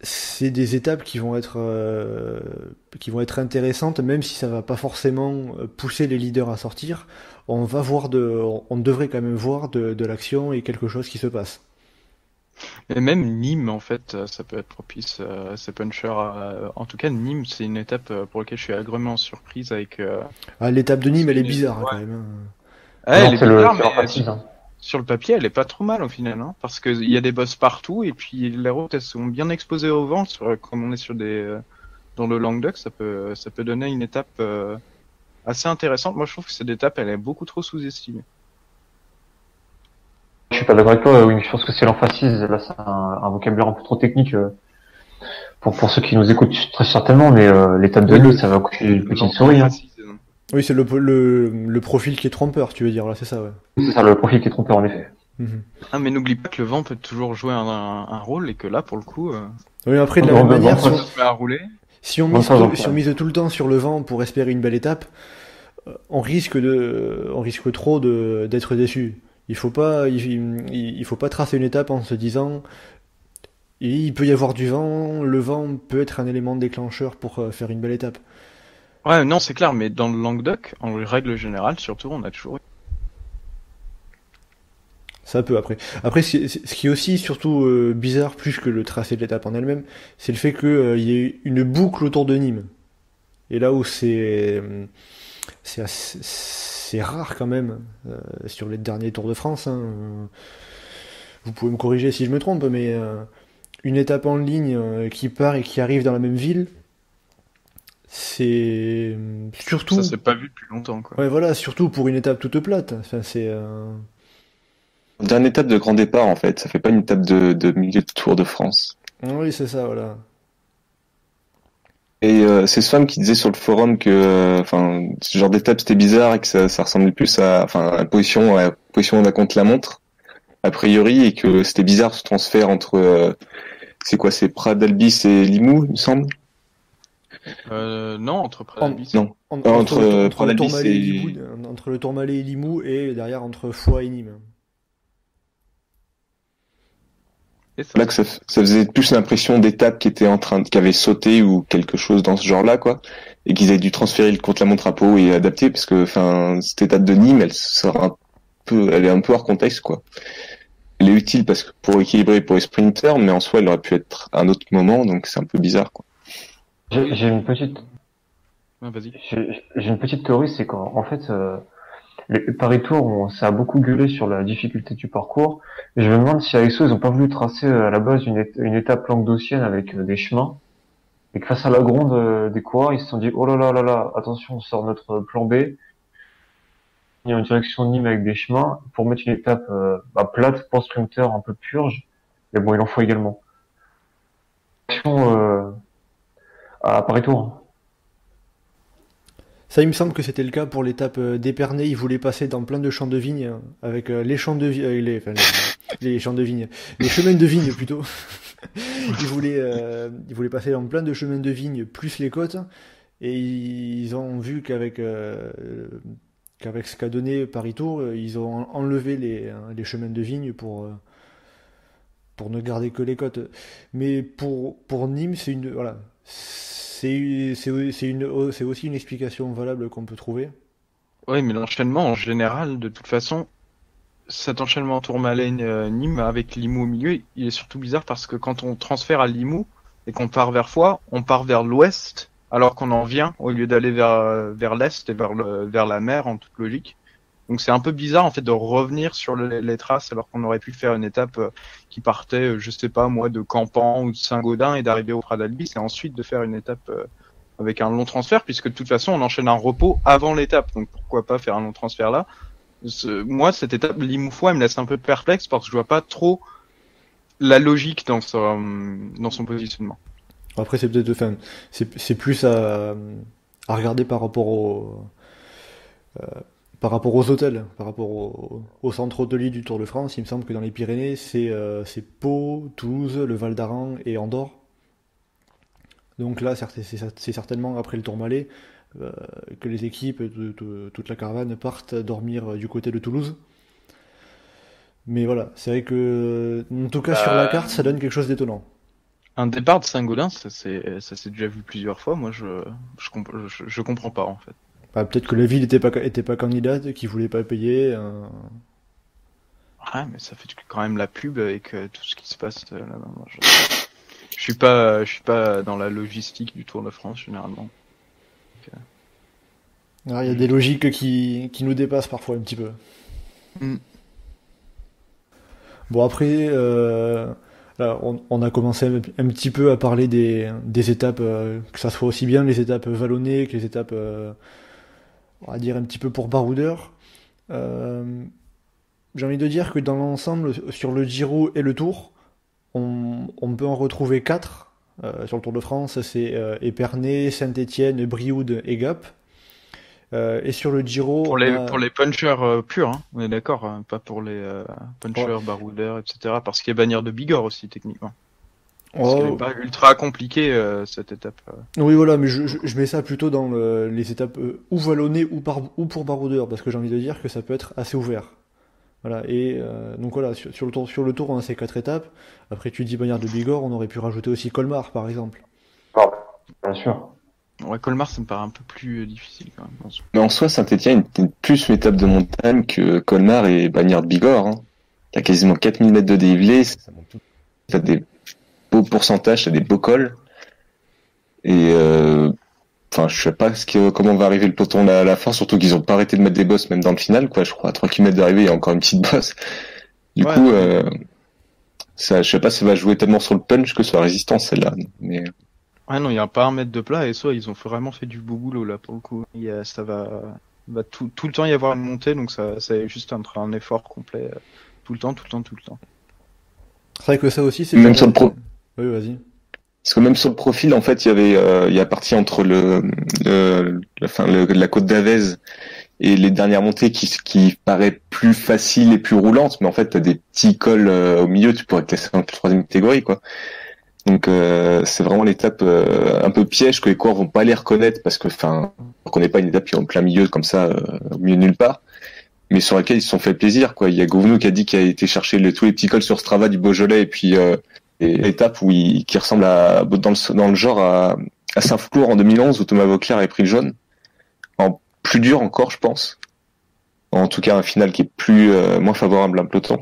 C'est des étapes qui vont être intéressantes, même si ça va pas forcément pousser les leaders à sortir. On devrait quand même voir de l'action et quelque chose qui se passe. Et même Nîmes, en fait, ça peut être propice à ces punchers. En tout cas, Nîmes, c'est une étape pour laquelle je suis agréablement surprise avec. L'étape de Nîmes, elle est bizarre, Ouais. quand même. Ah, elle Non, est c'est bizarre, c'est leur mais facile, hein. sur le papier, elle est pas trop mal au final, hein, parce qu'il y a des bosses partout et puis les routes elles sont bien exposées au vent. Comme on est sur dans le Languedoc, ça peut donner une étape assez intéressante. Moi, je trouve que cette étape, elle est beaucoup trop sous-estimée. Je suis pas d'accord avec toi, Wings. Je pense que c'est l'emphasis. Là, c'est un vocabulaire un peu trop technique pour ceux qui nous écoutent très certainement, mais l'étape de Nice, ça va coûter une petite souris. Hein. Oui, c'est le profil qui est trompeur, tu veux dire, là, c'est ça, ouais. C'est ça le profil qui est trompeur en effet. Mhm. Ah, mais n'oublie pas que le vent peut toujours jouer un rôle et que là, pour le coup, Oui, après, de la Non, même mais manière, bon, on se met à rouler. si on Bon, mise ça, j'en si on mise tout le temps sur le vent pour espérer une belle étape, on risque trop d'être déçu. Il faut pas tracer une étape en se disant, il peut y avoir du vent, le vent peut être un élément déclencheur pour faire une belle étape. Ouais, non, c'est clair, mais dans le Languedoc, en règle générale, surtout, on a toujours. Ça peut après. Après, ce qui est aussi surtout bizarre, plus que le tracé de l'étape en elle-même, c'est le fait qu'il y ait une boucle autour de Nîmes. Et là où c'est rare quand même sur les derniers Tours de France. Hein, vous pouvez me corriger si je me trompe, mais une étape en ligne qui part et qui arrive dans la même ville, c'est surtout. Ça s'est pas vu depuis longtemps, quoi. Ouais, voilà, surtout pour une étape toute plate. Enfin, c'est. Dernière étape de grand départ, en fait. Ça fait pas une étape de milieu de Tour de France. Oui, c'est ça, voilà. Et c'est Swam qui disait sur le forum que, enfin, ce genre d'étape c'était bizarre et que ça ressemblait plus à la position d'un contre-la-montre, a priori, et que c'était bizarre ce transfert entre, c'est Prades Albis et Limoux, il me semble. Non, entre Prades Non. Entre Prades le Albis Tourmalet et et Limoux, entre le Tourmalet et Limoux, et derrière entre Foix et Nîmes. C'est ça. Là que ça faisait plus l'impression d'étapes qui avaient sauté ou quelque chose dans ce genre-là, quoi, et qu'ils avaient dû transférer le contre-la-montre à Pau et adapter, parce que, enfin, cette étape de Nîmes, elle est un peu hors contexte, quoi. Elle est utile parce que pour équilibrer pour les sprinters, mais en soi, elle aurait pu être un autre moment, donc c'est un peu bizarre, quoi. J'ai une petite, Ah, vas-y. j'ai une petite théorie, c'est qu'en fait, les Paris Tour, ça a beaucoup gueulé sur la difficulté du parcours. Et je me demande si ASO, ils ont pas voulu tracer à la base une étape languedocienne avec des chemins. Et que face à la gronde des coureurs, ils se sont dit, oh là là là là, attention, on sort notre plan B. Il y a une direction de Nîmes avec des chemins pour mettre une étape plate pour sprinter un peu purge. Mais bon, il en faut également. Action à Paris Tour. Ça, il me semble que c'était le cas pour l'étape d'Épernay. Ils voulaient passer dans plein de champs de vignes avec les champs de vigne, les champs de vignes, les chemins de vigne plutôt. Ils voulaient passer dans plein de chemins de vigne plus les côtes, et ils ont vu qu'avec ce qu'a donné Paris Tour, ils ont enlevé les chemins de vigne pour ne garder que les côtes. Mais pour Nîmes, c'est aussi une explication valable qu'on peut trouver. Oui, mais l'enchaînement, en général, de toute façon, cet enchaînement Tourmalet-Nîmes avec Limoux au milieu, il est surtout bizarre parce que quand on transfère à Limoux et qu'on part vers Foix, on part vers l'ouest, alors qu'on en vient, au lieu d'aller vers l'est et vers la mer, en toute logique. Donc c'est un peu bizarre, en fait, de revenir sur les traces, alors qu'on aurait pu faire une étape qui partait, je sais pas moi, de Campan ou de Saint-Gaudin et d'arriver au Pradalbis, et ensuite de faire une étape avec un long transfert, puisque de toute façon, on enchaîne un repos avant l'étape. Donc pourquoi pas faire un long transfert là? Moi, cette étape Limoux-Foix, elle me laisse un peu perplexe parce que je vois pas trop la logique dans son positionnement. Après, c'est peut-être, c'est plus à regarder par rapport aux hôtels, par rapport au centre hôtelier du Tour de France. Il me semble que dans les Pyrénées, c'est Pau, Toulouse, le Val d'Aran et Andorre. Donc là, c'est certainement après le Tourmalet que les équipes, toute la caravane partent dormir du côté de Toulouse. Mais voilà, c'est vrai que, en tout cas sur la carte, ça donne quelque chose d'étonnant. Un départ de Saint-Gaudin, ça s'est déjà vu plusieurs fois. Moi, je comprends pas, en fait. Bah, peut-être que la ville était pas candidate, qu'ils voulaient pas payer. Ouais, mais ça fait quand même la pub avec tout ce qui se passe là-bas. Moi, je suis pas dans la logistique du Tour de France généralement. Alors, il y a des logiques qui nous dépassent parfois un petit peu. Bon, après, là, on a commencé un petit peu à parler des étapes, que ça soit aussi bien les étapes vallonnées que les étapes, on va dire un petit peu pour baroudeur. J'ai envie de dire que dans l'ensemble, sur le Giro et le Tour, on peut en retrouver 4 sur le Tour de France. C'est Épernay, Saint-Étienne, Brioude et Gap. Et sur le Giro, pour les punchers purs, hein, on est d'accord, hein, pas pour les punchers, baroudeurs, etc. Parce qu'il y a Bagnères de Bigorre aussi techniquement. Parce qu'elle n'est pas ultra compliquée cette étape. Oui, voilà, mais je mets ça plutôt dans les étapes ou vallonnées ou pour baroudeurs, parce que j'ai envie de dire que ça peut être assez ouvert. Voilà, et donc voilà, sur le tour, on a ces 4 étapes. Après, tu dis Bagnères de Bigorre, on aurait pu rajouter aussi Colmar, par exemple. Bien sûr. Ouais, Colmar, ça me paraît un peu plus difficile quand même. Mais en soi, Saint-Étienne est plus une étape de montagne que Colmar et Bagnères de Bigorre. Hein. Il y a quasiment 4000 mètres de dénivelé, ça monte tout. Ça a des beaux pourcentages, ça a des beaux cols. Et je sais pas comment va arriver le peloton à la fin, surtout qu'ils ont pas arrêté de mettre des bosses même dans le final, quoi. Je crois à 3 km d'arrivée, il y a encore une petite bosse. Du coup, je sais pas si ça va jouer tellement sur le punch que sur la résistance, celle-là. Mais... Ouais, non, il y a pas un mètre de plat, et soit ils ont vraiment fait du beau boulot, là, pour le coup. Ça va tout le temps y avoir une montée, donc ça est juste un effort complet, tout le temps. C'est vrai que ça aussi, c'est... Même sur le Oui, vas-y. Parce que même sur le profil, en fait, il y a partie entre la côte d'Avez et les dernières montées qui paraît plus facile et plus roulante, mais en fait, t'as des petits cols au milieu, tu pourrais te classer en 3e catégorie, quoi. Donc c'est vraiment l'étape un peu piège que les coureurs vont pas les reconnaître parce que on reconnaît pas une étape qui est en plein milieu comme ça au milieu de nulle part. mais sur laquelle ils se sont fait plaisir, quoi. Il y a Gouvenou qui a dit qu'il a été chercher tous les petits cols sur Strava du Beaujolais, et puis et l'étape qui ressemble dans le genre à Saint-Flour en 2011 où Thomas Vauclair avait pris le jaune. En plus dur encore, je pense. En tout cas, un final qui est moins favorable à un peloton.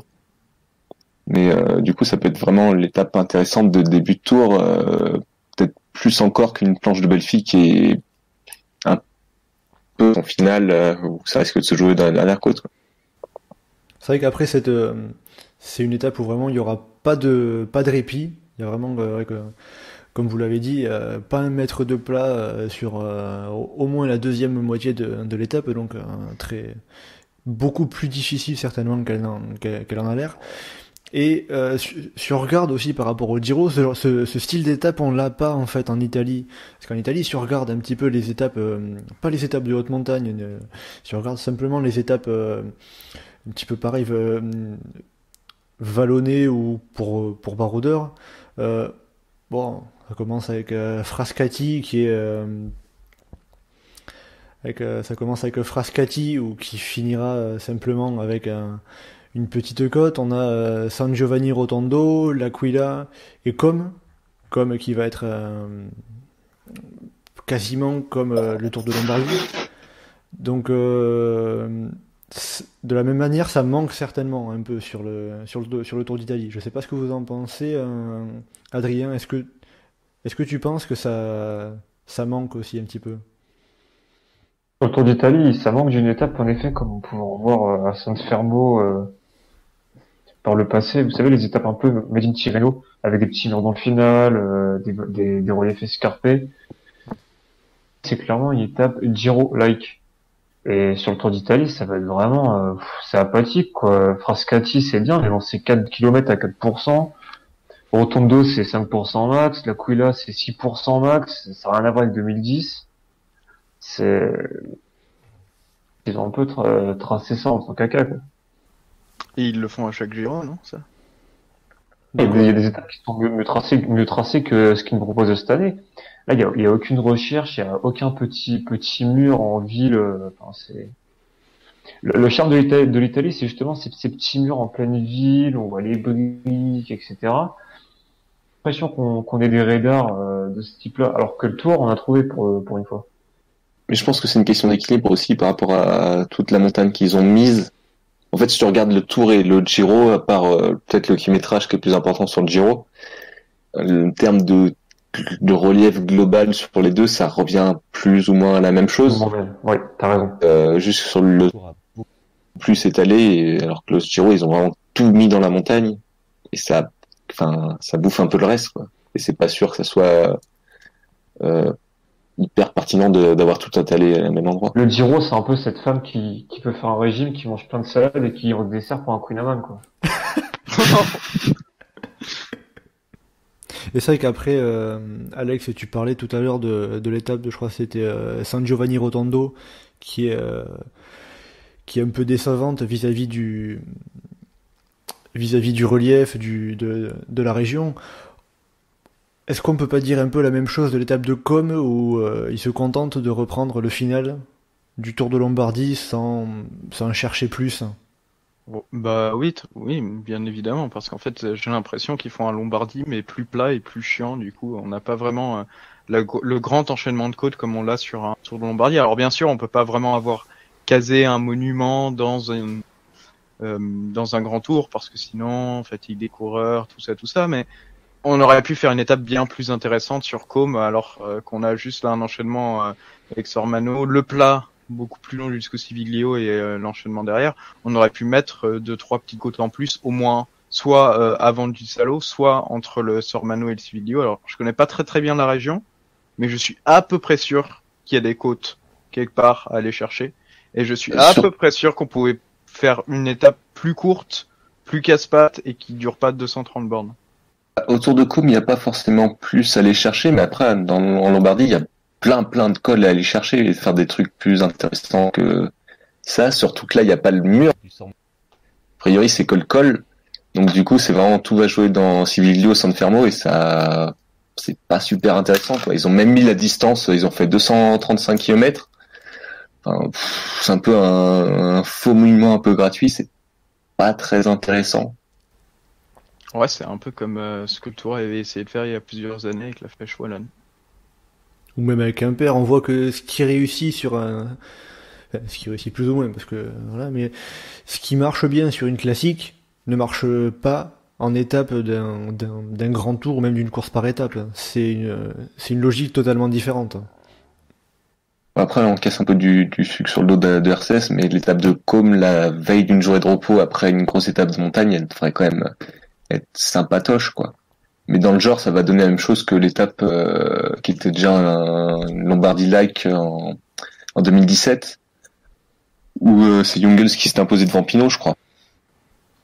Mais du coup, ça peut être vraiment l'étape intéressante de début de tour, peut-être plus encore qu'une planche de Belfi qui est un peu en finale où ça risque de se jouer dans la dernière côte, quoi. C'est vrai qu'après c'est une étape où vraiment il y aura pas de répit. Il y a vraiment, comme vous l'avez dit, pas un mètre de plat sur au moins la deuxième moitié de l'étape, donc beaucoup plus difficile certainement qu'elle en a l'air. Et si on regarde aussi par rapport au Giro, ce style d'étape on l'a pas en fait en Italie, parce qu'en Italie si on regarde un petit peu les étapes, pas les étapes de haute montagne, si on regarde simplement les étapes un petit peu pareil vallonnées ou pour baroudeurs, bon ça commence avec Frascati qui est ça commence avec Frascati ou qui finira simplement avec une petite côte. On a San Giovanni Rotondo, l'Aquila et Com qui va être quasiment comme le Tour de Lombardie. Donc de la même manière, ça manque certainement un peu sur le Tour d'Italie. Je sais pas ce que vous en pensez, Adrien. Est-ce que tu penses que ça manque aussi un petit peu? Sur le Tour d'Italie, ça manque d'une étape, en effet, comme on pouvait en voir à San Fermo par le passé. Vous savez, les étapes un peu made in Tirreno, avec des petits murs dans le final, des reliefs escarpés. C'est clairement une étape Giro-like. Et sur le Tour d'Italie, ça va être vraiment, c'est apathique, quoi. Frascati, c'est bien, mais bon, c'est 4 km à 4%. Rotondo, c'est 5% max. L'Aquila, c'est 6% max. Ça n'a rien à voir avec 2010. Ils ont un peu tracé ça entre caca, quoi. Et ils le font à chaque Giro, non, ça? Il y a des étapes qui sont mieux tracées que ce qu'ils nous proposent cette année. Là, il y a aucune recherche, il y a aucun petit mur en ville. Enfin, c'est le charme de l'Italie, c'est justement ces petits murs en pleine ville, on voit les briques, etc. J'ai l'impression qu'on ait des radars de ce type-là, alors que le Tour, on a trouvé pour une fois. Mais je pense que c'est une question d'équilibre aussi par rapport à toute la montagne qu'ils ont mise. En fait, si tu regardes le Tour et le Giro, à part peut-être le kilométrage qui est plus important sur le Giro, en termes de relief global sur les deux, ça revient plus ou moins à la même chose. Oui, t'as raison. Juste sur le plus étalé, alors que le Giro, ils ont vraiment tout mis dans la montagne, et ça bouffe un peu le reste, quoi. Et c'est pas sûr que ça soit hyper pertinent d'avoir tout étalé au même endroit. Le Giro, c'est un peu cette femme qui peut faire un régime, qui mange plein de salades et qui dessert pour un Queen Amman, quoi. Et c'est vrai qu'après, Alex, tu parlais tout à l'heure de l'étape je crois que c'était San Giovanni Rotondo, qui est un peu décevante vis-à-vis du relief de la région. Est-ce qu'on peut pas dire un peu la même chose de l'étape de Com où ils se contentent de reprendre le final du Tour de Lombardie sans chercher plus? Bon, bah oui, bien évidemment, parce qu'en fait j'ai l'impression qu'ils font un Lombardie mais plus plat et plus chiant. Du coup, on n'a pas vraiment le grand enchaînement de côtes comme on l'a sur un Tour de Lombardie. Alors bien sûr, on peut pas vraiment avoir casé un monument dans un grand tour parce que sinon fatigue des coureurs, tout ça, mais on aurait pu faire une étape bien plus intéressante sur Com alors qu'on a juste là un enchaînement avec Sormano, le plat beaucoup plus long jusqu'au Civiglio et l'enchaînement derrière. On aurait pu mettre 2-3 petites côtes en plus, au moins, soit avant du Salo, soit entre le Sormano et le Civiglio. Alors, je connais pas très bien la région, mais je suis à peu près sûr qu'il y a des côtes quelque part à aller chercher. Et je suis à peu près sûr qu'on pouvait faire une étape plus courte, plus casse-pattes et qui dure pas 230 bornes. Autour de Com, il n'y a pas forcément plus à aller chercher, mais après, en Lombardie, il y a plein de cols à aller chercher et faire des trucs plus intéressants que ça, surtout que là il n'y a pas le mur, a priori c'est col, donc du coup c'est vraiment tout va jouer dans Civiglio, San Fermo et ça c'est pas super intéressant, quoi. Ils ont même mis la distance, ils ont fait 235 km, Enfin, c'est un peu un faux monument un peu gratuit, c'est pas très intéressant. Ouais, c'est un peu comme ce que le Tour avait essayé de faire il y a plusieurs années avec la Flèche Wallonne. Ou même avec Quimper, on voit que ce qui réussit sur un... Enfin, ce qui réussit plus ou moins, parce que voilà, mais ce qui marche bien sur une classique ne marche pas en étape d'un grand tour ou même d'une course par étape. C'est une logique totalement différente. Après, on casse un peu du sucre sur le dos de RCS, mais l'étape de Côme, la veille d'une journée de repos après une grosse étape de montagne, elle devrait quand même être sympatoche, quoi. Mais dans le genre, ça va donner la même chose que l'étape qui était déjà un Lombardie-like en 2017, où c'est Jungels qui s'est imposé devant Pinot, je crois.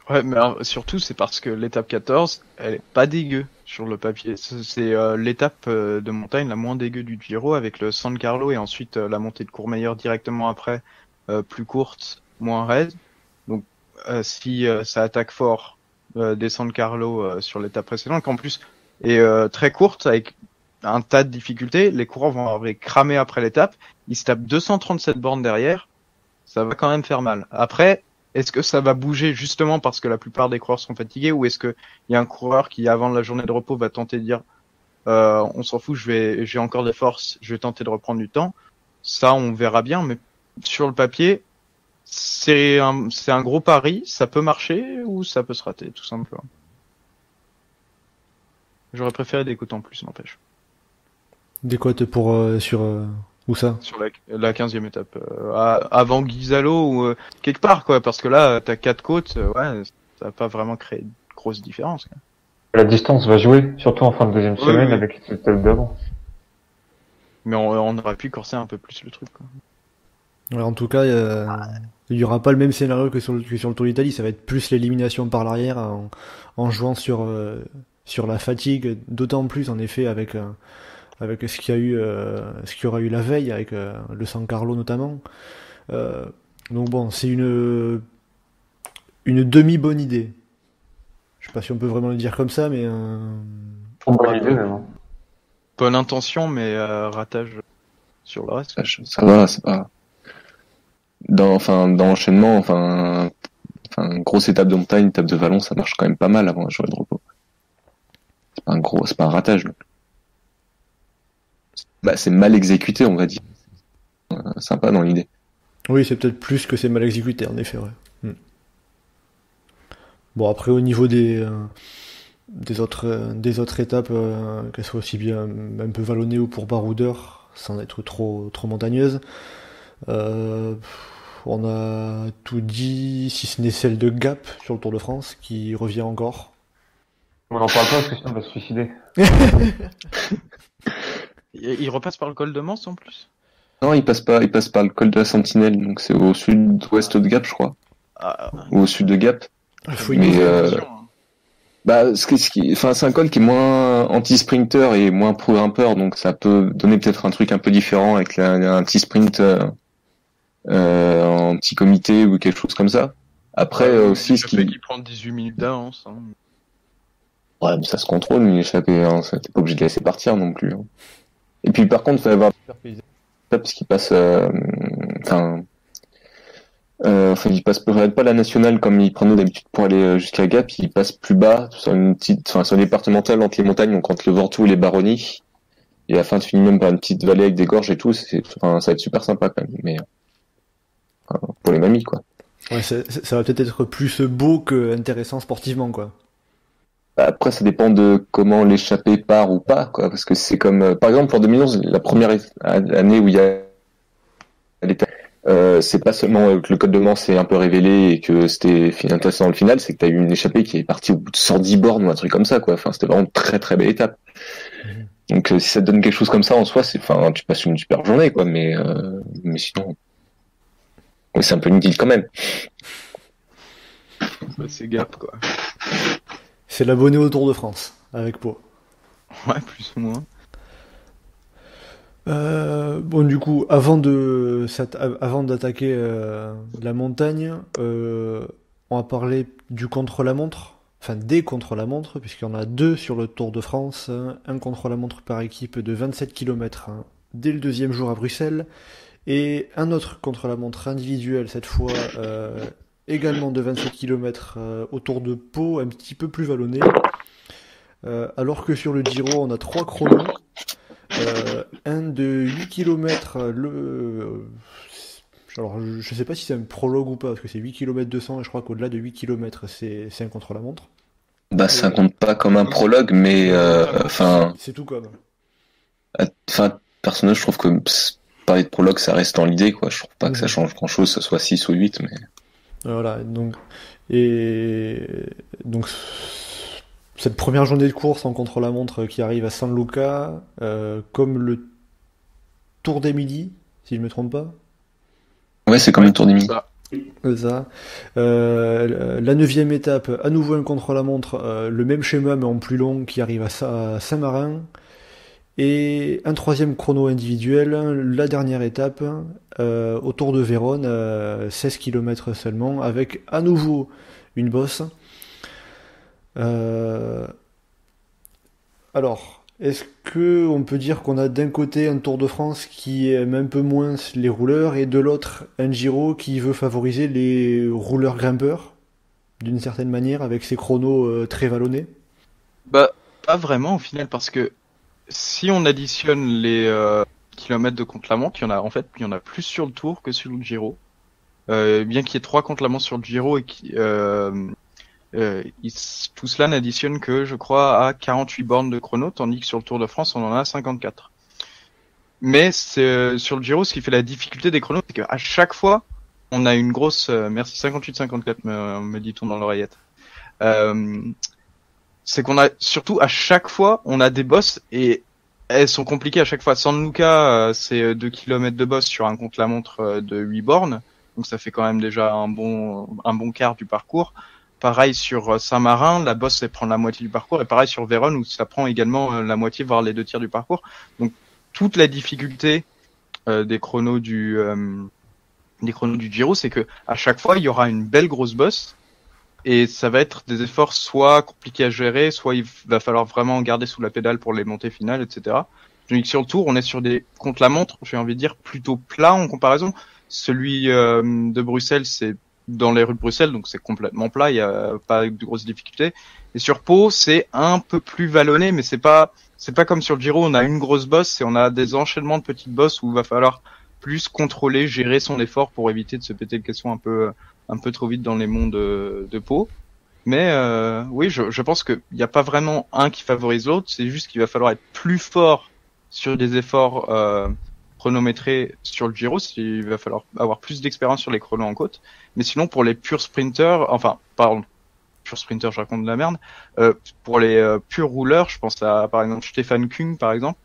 Ouais, mais alors, surtout, c'est parce que l'étape 14, elle est pas dégueu sur le papier. C'est l'étape de montagne la moins dégueu du Giro avec le San Carlo et ensuite la montée de Courmayeur directement après, plus courte, moins raide. Donc, si ça attaque fort des San Carlo sur l'étape précédente, qu'en plus est très courte avec un tas de difficultés, les coureurs vont avoir cramé après l'étape. Ils se tapent 237 bornes derrière. Ça va quand même faire mal. Après, est-ce que ça va bouger justement parce que la plupart des coureurs sont fatigués ou est-ce que il y a un coureur qui avant la journée de repos va tenter de dire on s'en fout, j'ai encore des forces, je vais tenter de reprendre du temps. Ça on verra bien, mais sur le papier c'est un gros pari, ça peut marcher ou ça peut se rater tout simplement. J'aurais préféré des côtes en plus, n'empêche. Des côtes pour sur où ça? Sur la 15e étape, avant Guisalo ou quelque part quoi, parce que là t'as 4 côtes, ouais, ça va pas vraiment créer de grosses différences. Quoi. La distance va jouer, surtout en fin de deuxième semaine oui. avec les étapes d'avant. Mais on aurait pu corser un peu plus le truc. Quoi. Alors, en tout cas, il y aura pas le même scénario que sur le Tour d'Italie. Ça va être plus l'élimination par l'arrière en jouant sur la fatigue, d'autant plus en effet avec ce qu'il y a eu, ce qu'il y aura eu la veille avec le San Carlo notamment. Donc bon, c'est une demi-bonne idée. Je sais pas si on peut vraiment le dire comme ça, mais Bonne idée, même. Bonne intention, mais ratage sur le reste. Ça va, c'est pas dans l'enchaînement, grosse étape de montagne, étape de vallon, ça marche quand même pas mal avant la journée de repos. C'est pas un ratage. Donc. Bah, c'est mal exécuté, on va dire. Sympa dans l'idée. oui, c'est peut-être plus que c'est mal exécuté, en effet, ouais. Bon, après, au niveau des autres étapes, qu'elles soient aussi bien un peu vallonnées ou pour baroudeur, sans être trop montagneuse, on a tout dit, si ce n'est celle de Gap sur le Tour de France, qui revient encore. On n'en parle pas parce que sinon on va se suicider. Il repasse par le col de Mans en plus. Non, il passe par le col de la Sentinelle, donc c'est au sud-ouest de Gap, je crois. Ou au sud de Gap. C'est un col qui est moins anti-sprinter et moins pro-grimpeur, donc ça peut donner peut-être un truc un peu différent avec un petit sprint en petit comité ou quelque chose comme ça. Après aussi ce qui prend 18 minutes d'avance. Hein. Ouais, mais ça se contrôle, une échappée, hein, t'es pas obligé de laisser partir non plus. Hein. Et puis par contre, il faut avoir parce qu'il passe il passe peut-être pas la nationale comme il prenait d'habitude pour aller jusqu'à Gap, il passe plus bas sur une sur une départementale entre les montagnes, donc entre le Ventoux et les Baronnies. Et à la fin, tu finis même par une petite vallée avec des gorges et tout, ça va être super sympa quand même, mais pour les mamies, quoi. Ouais, ça va peut-être être plus beau que intéressant sportivement, quoi. Après, ça dépend de comment l'échappée part ou pas, quoi, parce que c'est comme, par exemple, en 2011, la première année où il y a l'étape, c'est pas seulement que le code de Mans s'est un peu révélé et que c'était intéressant dans le final, c'est que t'as eu une échappée qui est partie au bout de 110 bornes ou un truc comme ça, quoi. Enfin, c'était vraiment une très très belle étape. Donc, si ça te donne quelque chose comme ça en soi, tu passes une super journée, quoi, mais sinon, c'est un peu inutile quand même. C'est Gap, quoi. C'est l'abonné au Tour de France, avec Pau. Ouais, plus ou moins. Bon, du coup, avant d'attaquer la montagne, on va parler du contre-la-montre, enfin des contre-la-montre, puisqu'il y en a 2 sur le Tour de France, un contre-la-montre par équipe de 27 km dès le 2e jour à Bruxelles, Et un autre contre-la-montre individuel, cette fois également de 27 km autour de Pau, un petit peu plus vallonné. Alors que sur le Giro, on a 3 chronos. Un de 8 km, alors je sais pas si c'est un prologue ou pas, parce que c'est 8 km 200 et je crois qu'au-delà de 8 km, c'est un contre-la-montre. Bah, ça compte pas comme un prologue, mais enfin, C'est tout comme. personnellement, je trouve que parler de prologue, ça reste dans l'idée, quoi. Je trouve pas que ça change grand-chose, que ce soit 6 ou 8, mais... Voilà, donc cette première journée de course en contre-la-montre qui arrive à San Luca, comme le Tour des Midi, si je me trompe pas. Ouais, c'est comme le Tour des Midi. Ça. La 9e étape, à nouveau un contre-la-montre, le même schéma mais en plus long qui arrive à Saint-Marin. Et un 3e chrono individuel, la dernière étape, au Tour de Vérone, 16 km seulement, avec à nouveau une bosse. Alors, est-ce que on peut dire qu'on a d'un côté un Tour de France qui aime un peu moins les rouleurs et de l'autre un Giro qui veut favoriser les rouleurs grimpeurs, d'une certaine manière, avec ses chronos très vallonnés? Bah, pas vraiment au final, parce que si on additionne les kilomètres de contre-la-montre, il y en a plus sur le Tour que sur le Giro. Bien qu'il y ait 3 contre-la-montre sur le Giro et tout cela n'additionne que, je crois, à 48 bornes de chrono, tandis que sur le Tour de France, on en a 54. Mais c'est sur le Giro, ce qui fait la difficulté des chronos, c'est qu'à chaque fois, on a une grosse... merci 58-54, me dit-on dans l'oreillette. C'est qu'on a surtout à chaque fois on a des bosses et elles sont compliquées à chaque fois. San Luca, c'est 2 km de boss sur un contre-la-montre de 8 bornes, donc ça fait quand même déjà un bon quart du parcours. Pareil sur Saint-Marin, la bosse elle prend la moitié du parcours, et pareil sur Vérone où ça prend également la moitié voire les 2 tiers du parcours. Donc toute la difficulté des chronos du Giro, c'est que à chaque fois il y aura une belle grosse bosse. Et ça va être des efforts soit compliqués à gérer, soit il va falloir vraiment garder sous la pédale pour les montées finales, etc. Donc sur le Tour, on est sur des contre-la-montre, j'ai envie de dire, plutôt plats en comparaison. Celui de Bruxelles, c'est dans les rues de Bruxelles, donc c'est complètement plat, il n'y a pas de grosses difficultés. Et sur Pau, c'est un peu plus vallonné, mais c'est pas comme sur le Giro, on a une grosse bosse et on a des enchaînements de petites bosses où il va falloir plus contrôler, gérer son effort pour éviter de se péter le caisson un peu trop vite dans les monts de Pau. Mais oui, je pense qu'il n'y a pas vraiment un qui favorise l'autre, c'est juste qu'il va falloir être plus fort sur des efforts chronométrés sur le Giro, il va falloir avoir plus d'expérience sur les chronos en côte. Mais sinon, pour les purs sprinters, purs sprinters, je raconte de la merde, pour les purs rouleurs, je pense à par exemple Stefan Küng par exemple,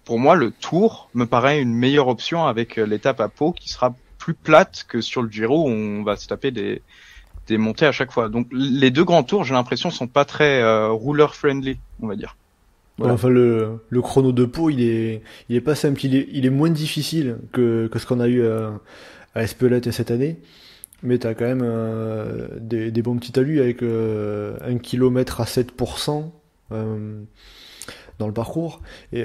pour moi, le Tour me paraît une meilleure option avec l'étape à Pau qui sera plus plate que sur le Giro où on va se taper des montées à chaque fois. Donc les deux grands tours, j'ai l'impression, sont pas très rouleur friendly, on va dire. Voilà. Enfin, le chrono de Pau, il est pas simple, il est moins difficile que ce qu'on a eu à Espelette cette année. Mais t'as quand même des bons petits talus avec 1 km à 7% dans le parcours. Et,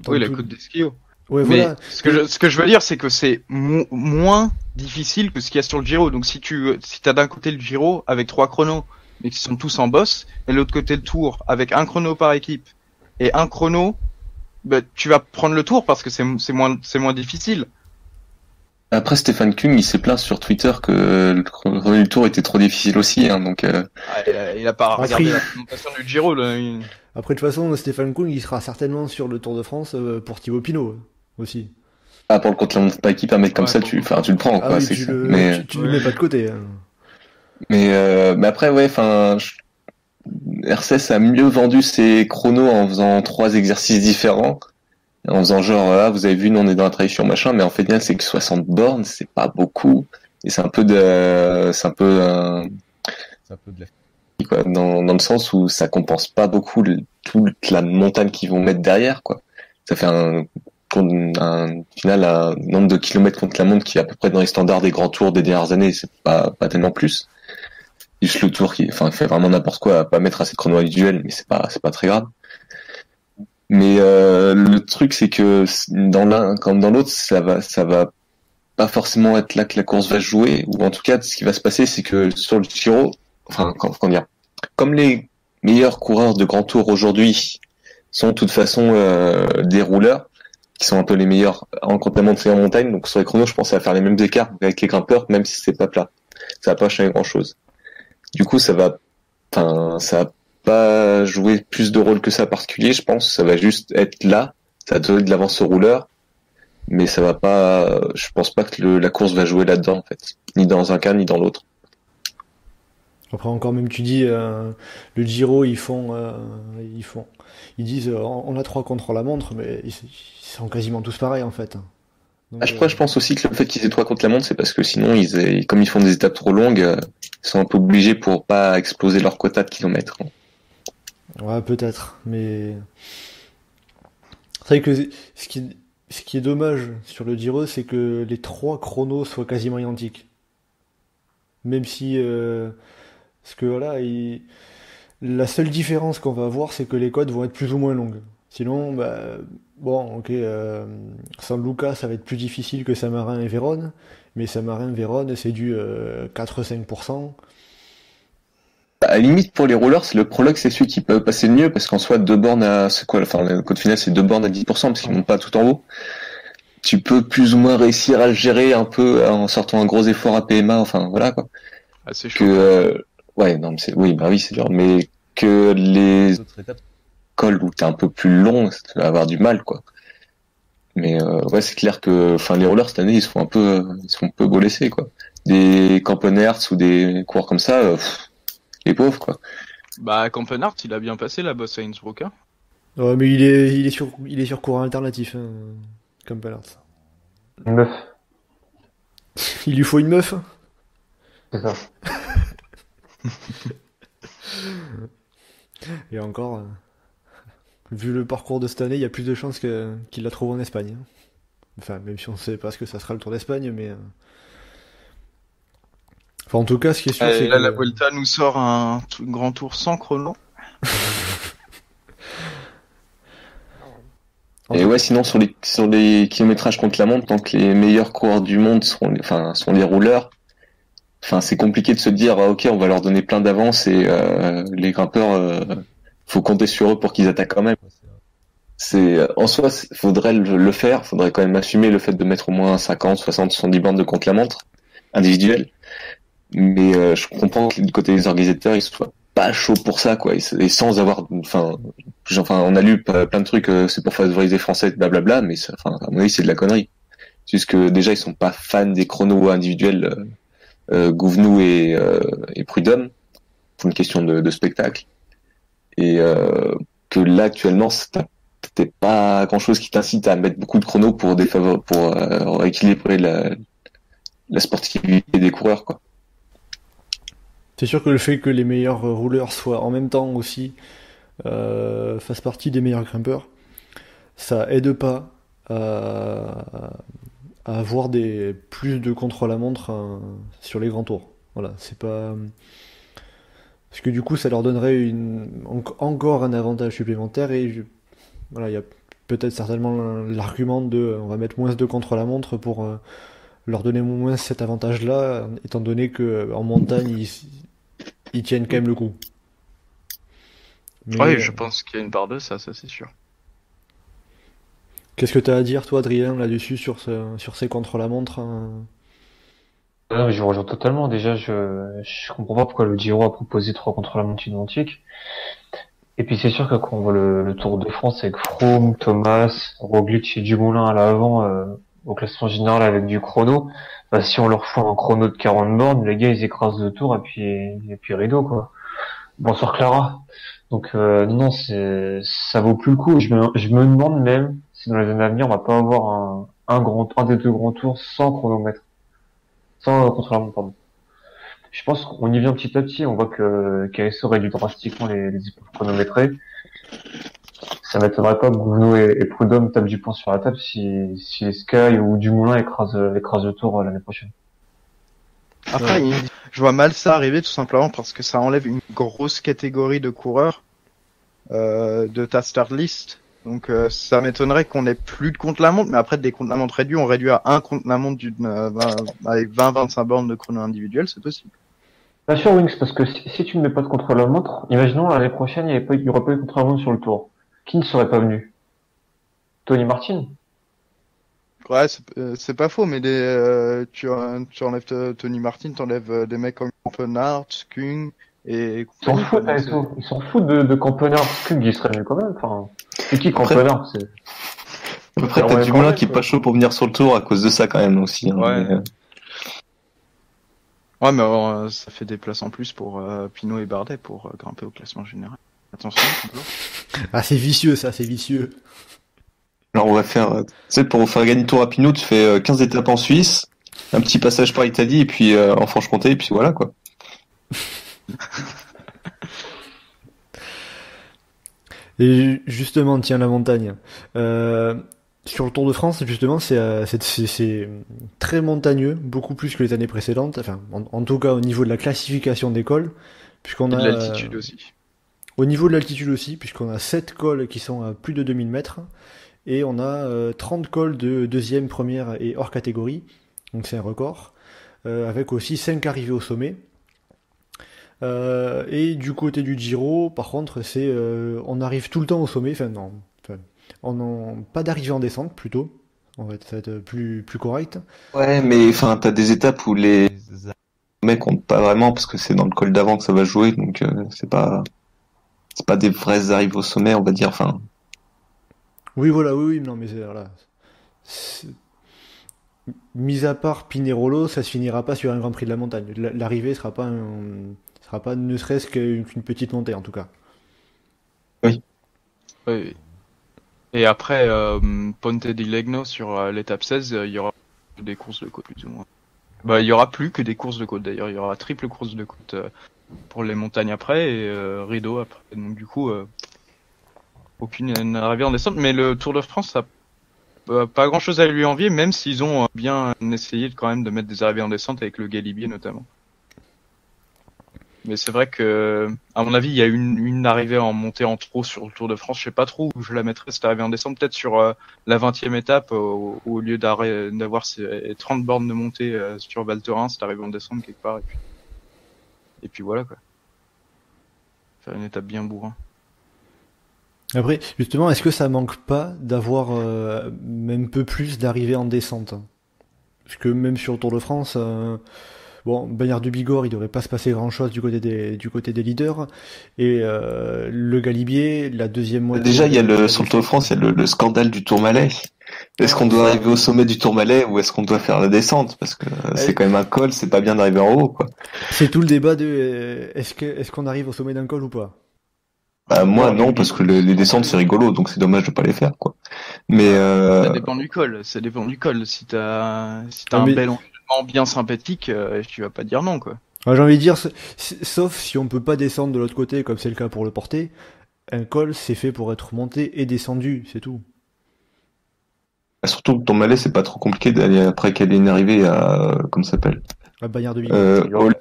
oui, la côte d'Esquio. Ouais, mais voilà. ce que je veux dire, c'est que c'est moins difficile que ce qu'il y a sur le Giro. Donc si t'as d'un côté le Giro avec 3 chronos, mais qui sont tous en bosse, et de l'autre côté le Tour avec un chrono par équipe et un chrono, bah, tu vas prendre le Tour parce que c'est moins difficile. Après, Stefan Küng, il s'est plaint sur Twitter que le Tour était trop difficile aussi, hein, donc. Il a pas regardé la présentation du Giro. Là. Après, de toute façon, Stefan Küng, il sera certainement sur le Tour de France pour Thibaut Pinot aussi. Ah, pour le contre par équipe, un mec comme ça, tu le prends, quoi. Oui, c'est tu le mets pas de côté. Hein. Mais après, ouais, enfin, RCS a mieux vendu ses chronos en faisant 3 exercices différents. En faisant genre, vous avez vu, nous on est dans la tradition machin, mais en fait, c'est que 60 bornes, c'est pas beaucoup. Et c'est un peu de la quoi, dans le sens où ça compense pas beaucoup toute la montagne qu'ils vont mettre derrière, quoi. Ça fait un final, un nombre de kilomètres contre la montre qui est à peu près dans les standards des grands tours des dernières années, c'est pas tellement plus. Juste le tour qui, fait vraiment n'importe quoi à pas mettre assez de chrono individuel, mais c'est pas très grave. Mais le truc, c'est que dans l'un comme dans l'autre, ça va pas forcément être là que la course va se jouer. Ou en tout cas, ce qui va se passer, c'est que sur le Giro, enfin, comment dire, comme les meilleurs coureurs de grand tour aujourd'hui sont de toute façon des rouleurs, qui sont un peu les meilleurs en contre-la-montre et en montagne. Donc sur les chronos, je pense à faire les mêmes écarts avec les grimpeurs, même si c'est pas plat. Ça va pas changer grand-chose. Du coup, ça va pas jouer plus de rôle que ça particulier, je pense. Ça va juste être là, ça va donner de l'avance au rouleur, mais ça va pas. Je pense pas que la course va jouer là-dedans en fait, ni dans un cas ni dans l'autre. Après encore même tu dis le Giro ils disent on a 3 contre la montre mais ils sont quasiment tous pareils en fait. Donc, Après, je pense aussi que le fait qu'ils aient 3 contre la montre, c'est parce que sinon comme ils font des étapes trop longues, ils sont un peu obligés pour pas exploser leur quota de kilomètres. ouais peut-être mais c'est vrai que ce qui est dommage sur le Giro c'est que les 3 chronos soient quasiment identiques. Même si parce que voilà, la seule différence qu'on va avoir, c'est que les côtes vont être plus ou moins longues. Sinon, bah, bon, ok, San Luca, ça va être plus difficile que Samarin et Vérone, mais Samarin-Vérone, c'est du 4-5%. À la limite, pour les rouleurs, c'est le prologue, c'est celui qui peut passer le mieux, parce qu'en soit, 2 bornes le code final, c'est 2 bornes à 10%, parce qu'ils montent pas tout en haut. Tu peux plus ou moins réussir à le gérer un peu en sortant un gros effort à PMA, enfin, voilà, quoi. Assez chaud. Ouais, non, mais oui, c'est dur, mais que les autres étapes cols où t'es un peu plus long, tu vas avoir du mal, quoi. Mais ouais, c'est clair que, enfin, les rollers cette année, ils sont un peu beau laissés, quoi. Des Campenerts ou des coureurs comme ça, les pauvres, quoi. Bah, Campenart, il a bien passé la bosse à Innsbruck. Hein. Ouais, mais il est sur courant alternatif, hein, comme Ballard. Une meuf, Il lui faut une meuf. c'est ça. Et encore, vu le parcours de cette année, il y a plus de chances qu'il la trouve en Espagne. Hein. Enfin, même si on sait pas ce que ça sera le Tour d'Espagne, mais... Enfin, en tout cas, ce qui est sûr, c'est là, que... la Vuelta nous sort un grand tour sans chrono. Et ouais, sinon sur les kilométrages contre la montre, donc les meilleurs coureurs du monde sont les rouleurs. Enfin, c'est compliqué de se dire ok, on va leur donner plein d'avance et les grimpeurs, faut compter sur eux pour qu'ils attaquent quand même. C'est en soi, faudrait le faire, faudrait quand même assumer le fait de mettre au moins 50, 60, 70 bandes de contre la montre individuelles. Mais je comprends que du côté des organisateurs, ils soient pas chauds pour ça, quoi. Et sans avoir, enfin, on a lu plein de trucs, c'est pour favoriser Français, blablabla, mais à mon avis, c'est de la connerie. C'est juste que déjà, ils sont pas fans des chronos individuels, Gouvenou et Prudhomme, pour une question de spectacle. Et que là, actuellement, c'était pas grand chose qui t'incite à mettre beaucoup de chronos pour équilibrer la sportivité des coureurs, quoi. C'est sûr que le fait que les meilleurs rouleurs soient en même temps aussi fassent partie des meilleurs grimpeurs, ça aide pas à avoir plus de contre-la-montre sur les grands tours. Voilà, c'est pas... Parce que du coup, ça leur donnerait encore un avantage supplémentaire et voilà, il y a peut-être certainement l'argument de on va mettre moins de contre-la-montre pour leur donner moins cet avantage-là, étant donné que en montagne, ils tiennent quand même le coup. Mais, Oui, je pense qu'il y a une part de ça c'est sûr. Qu'est-ce que tu as à dire, toi, Adrien, là-dessus, sur ces contre-la-montre Non, mais je vous rejoins totalement. Déjà, je comprends pas pourquoi le Giro a proposé 3 contre-la-montre identiques. Et puis c'est sûr que quand on voit le Tour de France avec Froome, Thomas, Roglic et Dumoulin à l'avant au classement général avec du chrono, bah, si on leur fout un chrono de 40 bornes, les gars ils écrasent le tour et puis rideau quoi. Bonsoir Clara. Donc non, ça vaut plus le coup. Je me demande même si dans les années à venir on va pas avoir un des 2 grands tours sans chronomètre, sans contre-la-montre pardon. Je pense qu'on y vient petit à petit. On voit que KSO réduit drastiquement les épreuves chronométrées. Ça m'étonnerait pas que Gouvenou et Prudhomme tapent du poing sur la table si les Sky ou Dumoulin écrasent le tour l'année prochaine. Après, je vois mal ça arriver tout simplement parce que ça enlève une grosse catégorie de coureurs de ta start list. Donc ça m'étonnerait qu'on ait plus de contre-la-montre, mais après des contre-la-montre réduits, on réduit à un contre-la-montre avec 20-25 bornes de chrono individuel, c'est possible. Bien sûr, Wings, parce que si tu ne mets pas de contre-la-montre, imaginons l'année prochaine, il n'y aurait pas eu de contre-la-montre sur le tour. Qui ne serait pas venu? Tony Martin? Ouais, c'est pas faux, mais tu enlèves Tony Martin, t'enlèves des mecs comme Campenard, Skung et Ils s'en foutent, ASO. Ils s'en foutent de Campenard. Skung, il serait venu quand même. Enfin, c'est qui Campenard? Après, t'as Dumoulin qui est pas chaud pour venir sur le tour à cause de ça quand même aussi. Hein, ouais. Mais... Ouais, mais ça fait des places en plus pour Pinot et Bardet pour grimper au classement général. Attention, complot. Ah, c'est vicieux, ça, c'est vicieux. Alors on va faire, tu sais, pour faire gagner le tour à Pinot, tu fais 15 étapes en Suisse, un petit passage par Italie et puis en Franche-Comté et puis voilà quoi. Et justement, tiens, la montagne. Sur le Tour de France, justement, c'est très montagneux, beaucoup plus que les années précédentes. Enfin, en tout cas, au niveau de la classification des cols, puisqu'on a de l'altitude aussi. Au niveau de l'altitude aussi, puisqu'on a 7 cols qui sont à plus de 2000 mètres, et on a 30 cols de deuxième, première et hors catégorie, donc c'est un record, avec aussi 5 arrivées au sommet. Et du côté du Giro, par contre, on arrive tout le temps au sommet, pas d'arrivée en descente plutôt, ça va être plus correct. Ouais, mais enfin, t'as des étapes où les mecs comptent pas vraiment parce que c'est dans le col d'avant que ça va jouer, donc c'est pas des vraies arrivées au sommet, on va dire. Enfin. Oui, voilà, oui, non, mais voilà. Mis à part Pinerolo, ça se finira pas sur un Grand Prix de la montagne. L'arrivée sera pas ne serait-ce qu'une petite montée en tout cas. Oui. Oui. Et après, Ponte di Legno sur l'étape 16, il y aura des courses de côte plus ou moins. Bah, il y aura plus que des courses de côte d'ailleurs. Il y aura triple course de côte pour les montagnes après et rideau après. Donc du coup, aucune arrivée en descente. Mais le Tour de France, ça pas grand chose à lui envier, même s'ils ont bien essayé quand même de mettre des arrivées en descente avec le Galibier notamment. Mais c'est vrai que, à mon avis, il y a une arrivée en montée en trop sur le Tour de France. Je sais pas trop où je la mettrais cette arrivée en descente. Peut-être sur la 20e étape, au lieu d'avoir ces 30 bornes de montée sur Val Thorens, cette arrivée en descente quelque part. Et puis voilà quoi. Faire une étape bien bourrin. Après, justement, est-ce que ça manque pas d'avoir même peu plus d'arrivées en descente? Parce que même sur le Tour de France, bon, Bagnères du Bigorre, il devrait pas se passer grand-chose du côté des leaders. Et le Galibier, la deuxième moitié... Déjà, sur le Tour de France, il y a le scandale du Tourmalet. Est-ce qu'on doit arriver au sommet du Tourmalet ou est-ce qu'on doit faire la descente? Parce que c'est quand même un col, c'est pas bien d'arriver en haut, quoi. C'est tout le débat de est-ce qu'on arrive au sommet d'un col ou pas? Bah, moi, non, parce que les descentes, c'est rigolo, donc c'est dommage de pas les faire, quoi. Mais, Ça dépend du col, Si t'as un bel environnement bien sympathique, tu vas pas dire non, quoi. Ouais, j'ai envie de dire, sauf si on peut pas descendre de l'autre côté, comme c'est le cas pour le porter, un col, c'est fait pour être monté et descendu, c'est tout. surtout que ton Tourmalet, c'est pas trop compliqué d'aller après qu'elle ait une arrivée à, comment ça s'appelle? À Bagnères de Bigorre.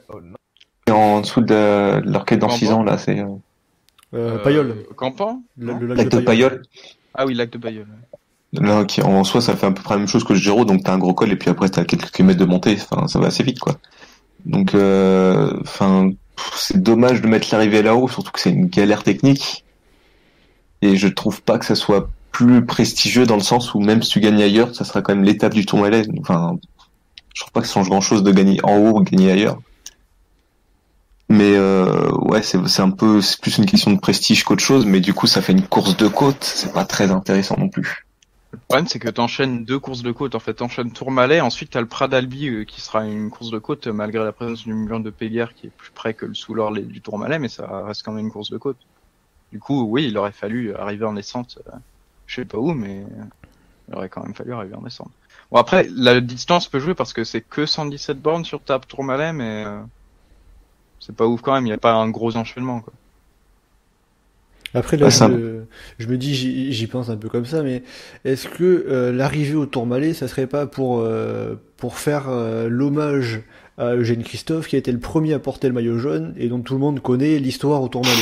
En dessous de l'Orchestre dans 6 ans, là, c'est, Payolle. Campan? Le lac de Payolle. Ah oui, lac de Payolle. Là, qui en soi, ça fait à peu près la même chose que le Giro, donc t'as un gros col et puis après t'as quelques kilomètres de montée, enfin, ça va assez vite, quoi. Donc, c'est dommage de mettre l'arrivée là-haut, surtout que c'est une galère technique. Et je trouve pas que ça soit plus prestigieux dans le sens où même si tu gagnes ailleurs, ça sera quand même l'étape du Tourmalet. Enfin, je trouve pas que ça change grand-chose de gagner en haut ou gagner ailleurs. Mais ouais, c'est plus une question de prestige qu'autre chose, mais du coup ça fait une course de côte, c'est pas très intéressant non plus. Le problème c'est que t'enchaînes 2 courses de côte, en fait t'enchaînes Tourmalet, ensuite t'as le Prat d'Albi qui sera une course de côte malgré la présence du mur de Péguerre qui est plus près que le Soulor du Tourmalet, mais ça reste quand même une course de côte. Du coup oui, il aurait fallu arriver en descente, je sais pas où, mais il aurait quand même fallu arriver en descente. Bon après, la distance peut jouer parce que c'est que 117 bornes sur Tap Tourmalet, mais... c'est pas ouf quand même, il n'y a pas un gros enchaînement, quoi. Après, là, je me dis, j'y pense un peu comme ça, mais est-ce que l'arrivée au Tourmalet, ça serait pas pour faire l'hommage à Eugène Christophe, qui a été le premier à porter le maillot jaune, et dont tout le monde connaît l'histoire au Tourmalet?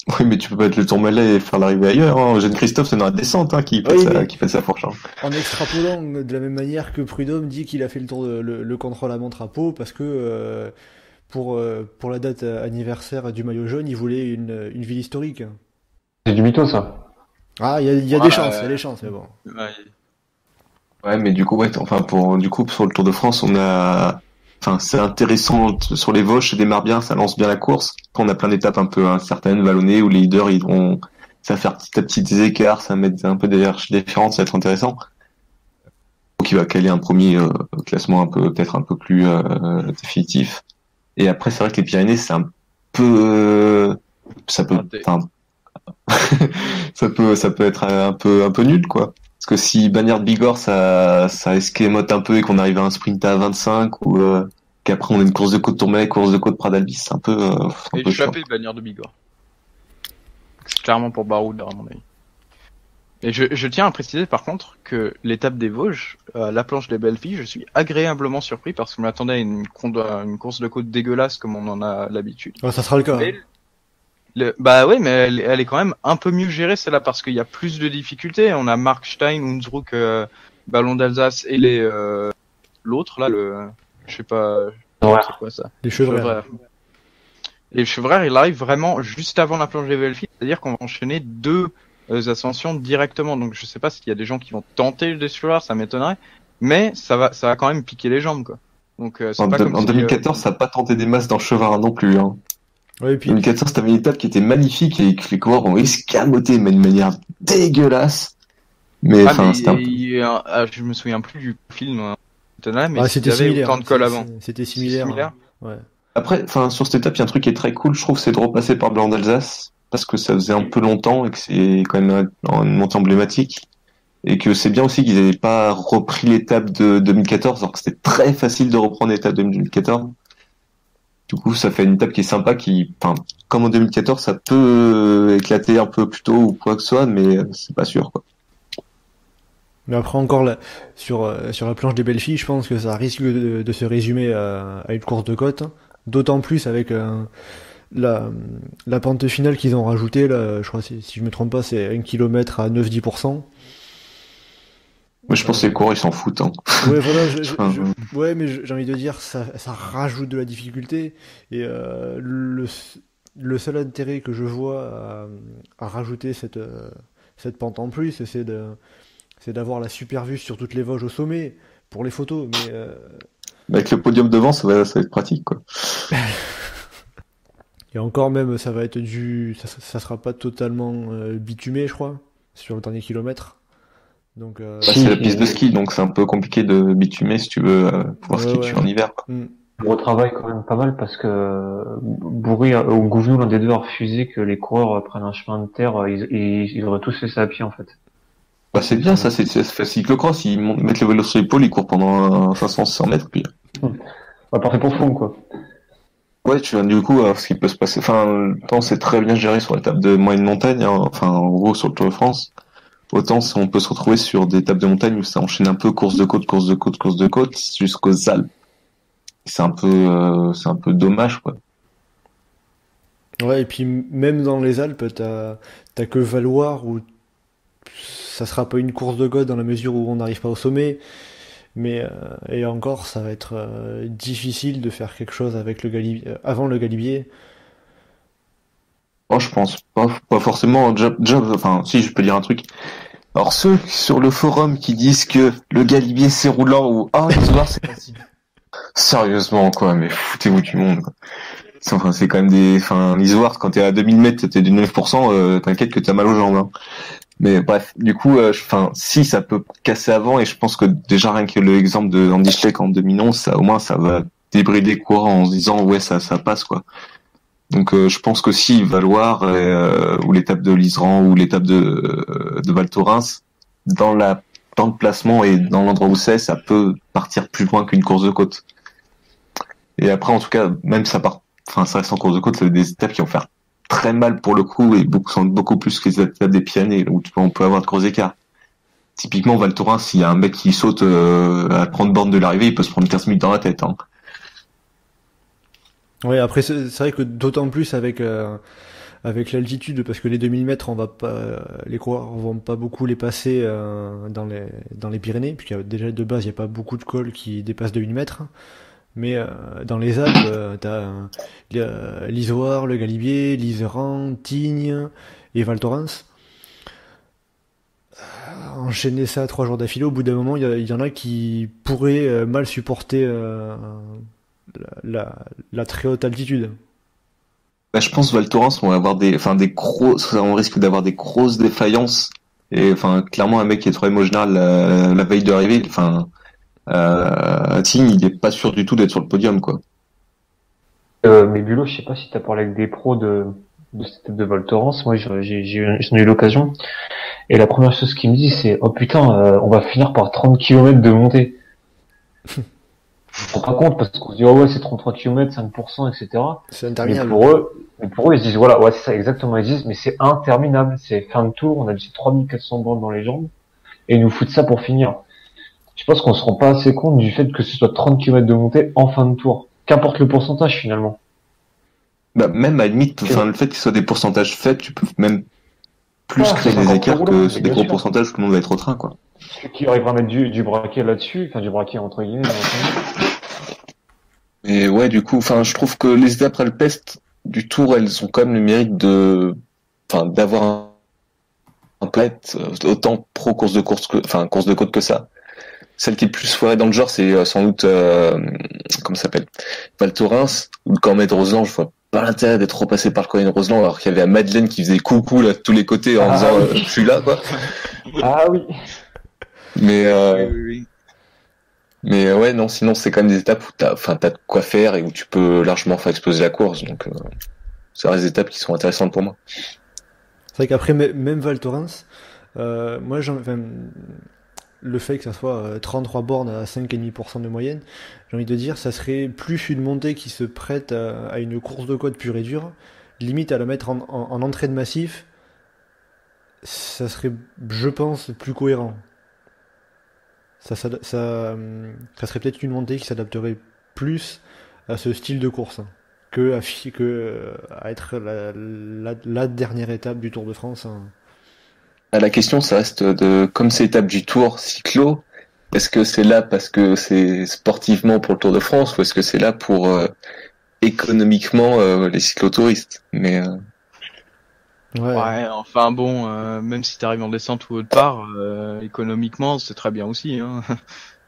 Oui, mais tu peux pas être le Tourmalet et faire l'arrivée ailleurs. Hein. Eugène Christophe, c'est dans la descente qui fait sa fourche. Hein. En extrapolant de la même manière que Prudhomme dit qu'il a fait le tour le contre-la-montre à Pau parce que pour la date anniversaire du maillot jaune, il voulait une ville historique. C'est du mytho, ça. Ah, il y a des chances, mais bon. Ouais, mais du coup, sur le Tour de France, c'est intéressant sur les Vosges, ça démarre bien, ça lance bien la course. On a plein d'étapes un peu incertaines, vallonnées, où les leaders, ça va faire petit à petit des écarts, ça va mettre un peu des recherches différentes, ça va être intéressant. Donc, il va caler un premier classement peut-être un peu plus définitif. Et après, c'est vrai que les Pyrénées, c'est un peu, ça peut être un peu nul, quoi. Parce que si Bagnères de Bigorre, ça esquémote un peu et qu'on arrive à un sprint à 25 ou qu'après on a une course de côte Tourmalet, course de côte Pradalbis, c'est un peu échappé Bagnères de Bigorre. C'est clairement pour Baroud, à mon avis. Et je tiens à préciser par contre que l'étape des Vosges, la planche des belles filles, je suis agréablement surpris parce qu'on m'attendait à une course de côte dégueulasse comme on en a l'habitude. Ouais, ça sera le cas. Mais bah oui, mais elle est quand même un peu mieux gérée celle-là parce qu'il y a plus de difficultés. On a Mark Stein, Hunsrück, Ballon d'Alsace et l'autre là, je sais pas, Ouais. c'est quoi ça? Les Chevrères. Et le Chevrères, il arrive vraiment juste avant la planche des belles filles, c'est-à-dire qu'on va enchaîner deux ascensions directement. Donc je sais pas s'il y a des gens qui vont tenter le Chevrères, ça m'étonnerait, mais ça va quand même piquer les jambes quoi. Donc c'est pas comme en 2014, ça n'a pas tenté des masses dans le Chevrard non plus. Hein. Ouais, et puis... 2014, t'avais une étape qui était magnifique et que les coureurs ont escamoté, mais de manière dégueulasse. Mais c'était un peu... je me souviens plus du film, mais c'était il y avait similaire. autant de cols avant. C'était similaire. Ouais. Après, sur cette étape, il y a un truc qui est très cool, je trouve, c'est de repasser par Blanc d'Alsace, parce que ça faisait un peu longtemps et que c'est quand même une montée emblématique. Et que c'est bien aussi qu'ils n'avaient pas repris l'étape de 2014, alors que c'était très facile de reprendre l'étape de 2014. Du coup, ça fait une étape qui est sympa, comme en 2014, ça peut éclater un peu plus tôt ou quoi que ce soit, mais c'est pas sûr, quoi. Mais après encore sur la planche des belles filles, je pense que ça risque de se résumer à une course de côte, d'autant plus avec la pente finale qu'ils ont rajoutée là, je crois si je me trompe pas, c'est 1 km à 9-10%. Moi, je pense que les coureurs ils s'en foutent. Hein. Ouais, voilà, ouais, mais j'ai envie de dire ça rajoute de la difficulté et le seul intérêt que je vois à rajouter cette pente en plus, c'est d'avoir la super vue sur toutes les Vosges au sommet pour les photos, mais avec le podium devant, ça va être pratique, quoi. Et encore même, ça va être ça sera pas totalement bitumé, je crois, sur le dernier kilomètre. Donc c'est la piste de ski, donc c'est un peu compliqué de bitumer si tu veux pouvoir skier dessus en hiver, quoi. On retravaille quand même pas mal parce que Bourri ou Gouvenou, l'un des deux, a refusé que les coureurs prennent un chemin de terre. Ils auraient tous fait ça à pied, en fait. Bah, c'est bien, ça fait cyclocross, ils mettent le vélo sur l'épaule, ils courent pendant 500-600 mètres, puis. On va partir pour fond, quoi. Ouais, du coup, ce qui peut se passer, le temps c'est très bien géré sur l'étape de moyenne montagne, hein, en gros, sur le Tour de France. Autant, on peut se retrouver sur des étapes de montagne où ça enchaîne un peu course de côte, jusqu'aux Alpes. C'est un peu dommage, quoi. Ouais, et puis même dans les Alpes, t'as que Valloire où ça sera pas une course de côte dans la mesure où on n'arrive pas au sommet, mais et encore, ça va être difficile de faire quelque chose avec avant le Galibier. Oh, je pense pas forcément. Si je peux dire un truc. Alors ceux sur le forum qui disent que le Galibier c'est roulant ou l'Isoire c'est facile. Sérieusement, quoi, mais foutez-vous du monde, quoi. C'est quand même l'Isoire, quand t'es à 2000 mètres, t'es du 9%, t'inquiète que t'as mal aux jambes, hein. Mais bref, du coup, si ça peut casser avant, et je pense que déjà rien que l'exemple de Andy Schleck en 2011, au moins ça va débrider courant en se disant ouais ça passe, quoi. Donc je pense que si Valloire ou l'étape de l'Iseran ou l'étape de Val Thorens, dans le placement et dans l'endroit où ça peut partir plus loin qu'une course de côte. Et après, en tout cas, même ça reste en course de côte, c'est des étapes qui vont faire très mal pour le coup et beaucoup plus que les étapes des Pyrénées où on peut avoir de gros écarts. Typiquement, Val Thorens, s'il y a un mec qui saute à 30 bornes de l'arrivée, il peut se prendre 15 minutes dans la tête, hein. Ouais, après c'est vrai que d'autant plus avec avec l'altitude, parce que les 2000 mètres, on va pas, les coureurs vont pas beaucoup les passer dans les Pyrénées, puisqu'il y a déjà de base, il n'y a pas beaucoup de cols qui dépassent 2000 mètres. Mais dans les Alpes, t'as l'Izoard, le Galibier, l'Iseran, Tignes et Val Thorens. Enchaîner ça 3 jours d'affilée, au bout d'un moment, il y en a qui pourraient mal supporter la très haute altitude. Bah, je pense Val Thorens on va avoir on risque d'avoir des grosses défaillances. Et clairement, un mec qui est trop émotionnel la veille d'arrivée, Tignes, il est pas sûr du tout d'être sur le podium, quoi. Mais Bulot, je sais pas si t'as parlé avec des pros de cette étape de Val Thorens. Moi, j'en ai eu l'occasion. Et la première chose qu'ils me disent, c'est, oh putain, on va finir par 30 km de montée. On se rend pas compte, parce qu'on se dit, oh ouais, c'est 33 km, 5%, etc. C'est interminable. Mais pour eux, ils se disent, voilà, ouais, c'est ça, exactement, ils disent, mais c'est interminable. C'est fin de tour, on a dit 3400 bornes dans les jambes, et ils nous foutent ça pour finir. Je pense qu'on se rend pas assez compte du fait que ce soit 30 km de montée en fin de tour. Qu'importe le pourcentage, finalement. Bah, même à la limite, le fait que ce soit des pourcentages faibles, tu peux même plus créer des écarts que sur des gros pourcentages où tout le monde va être au train, quoi. Celui qui arrivera à mettre du braquet là-dessus, enfin du braquet entre guillemets. Et ouais, du coup, je trouve que les étapes Alpestre du Tour, elles ont quand même le mérite d'avoir un planète autant pro course de côte que ça. Celle qui est le plus foirée dans le genre, c'est sans doute comment ça s'appelle, Val Thorens ou le Cormet de Roseland. Je vois pas l'intérêt d'être repassé par le Cormet de Roseland alors qu'il y avait à Madeleine qui faisait coucou là de tous les côtés en disant oui. je suis là, quoi. Ah oui. Mais Oui. mais ouais, non, sinon c'est quand même des étapes où t'as de quoi faire et où tu peux largement faire exploser la course, donc ça reste des étapes qui sont intéressantes pour moi. C'est vrai qu'après, même Val Thorens, moi, le fait que ça soit 33 bornes à 5,5% de moyenne, j'ai envie de dire, ça serait plus une montée qui se prête à une course de côte pure et dure, limite à la mettre en entrée de massif, ça serait, je pense, plus cohérent. Ça serait peut-être une montée qui s'adapterait plus à ce style de course que à être la dernière étape du Tour de France. La question, ça reste comme c'est l'étape du Tour cyclo, est-ce que c'est là parce que c'est sportivement pour le Tour de France ou est-ce que c'est là pour économiquement les cyclotouristes? Mais Ouais, enfin bon, même si t'arrives en descente ou autre part, économiquement c'est très bien aussi, hein.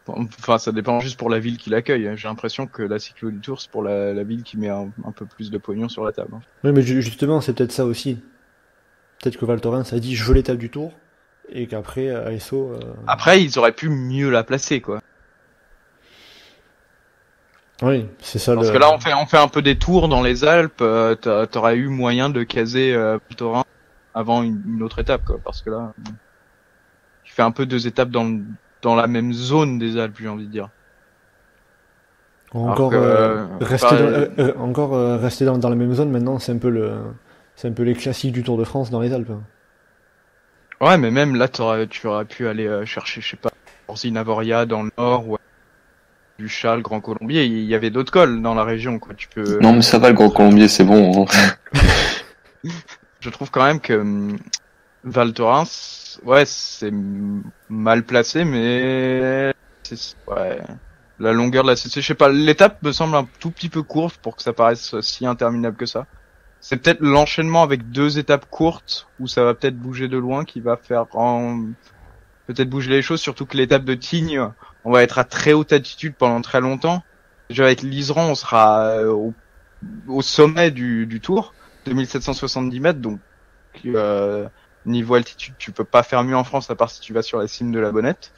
Enfin, ça dépend juste pour la ville qui l'accueille. J'ai l'impression que la cyclo du Tour, c'est pour la ville qui met un peu plus de pognon sur la table. Oui, mais justement, c'est peut-être ça aussi. Peut-être que Val Thorens a dit je veux l'étape du Tour et qu'après ASO. Après, ils auraient pu mieux la placer, quoi. Oui, c'est ça. Parce que là, on fait un peu des tours dans les Alpes. T'aurais eu moyen de caser Thorens avant une autre étape, quoi. Parce que là, tu fais un peu 2 étapes dans la même zone des Alpes, j'ai envie de dire. Encore rester dans la même zone maintenant, c'est un peu les classiques du Tour de France dans les Alpes. Ouais, mais même là, tu aurais pu aller chercher, je sais pas, Orsine-Avoria dans le nord ou du Châle, Grand Colombier. Il y avait d'autres cols dans la région, quoi. Tu peux. non, mais ça va, le Grand Colombier, c'est bon. Hein. Je trouve quand même que Val Thorens, ouais, c'est mal placé, mais ouais. La longueur de la CC, je sais pas, l'étape me semble un tout petit peu courte pour que ça paraisse si interminable que ça. C'est peut-être l'enchaînement avec 2 étapes courtes où ça va peut-être bouger de loin qui va faire peut-être bouger les choses, surtout que l'étape de Tignes, on va être à très haute altitude pendant très longtemps. Déjà avec l'Iseran, on sera au sommet du Tour, 2770 mètres, donc niveau altitude, tu peux pas faire mieux en France à part si tu vas sur la cime de la Bonnette.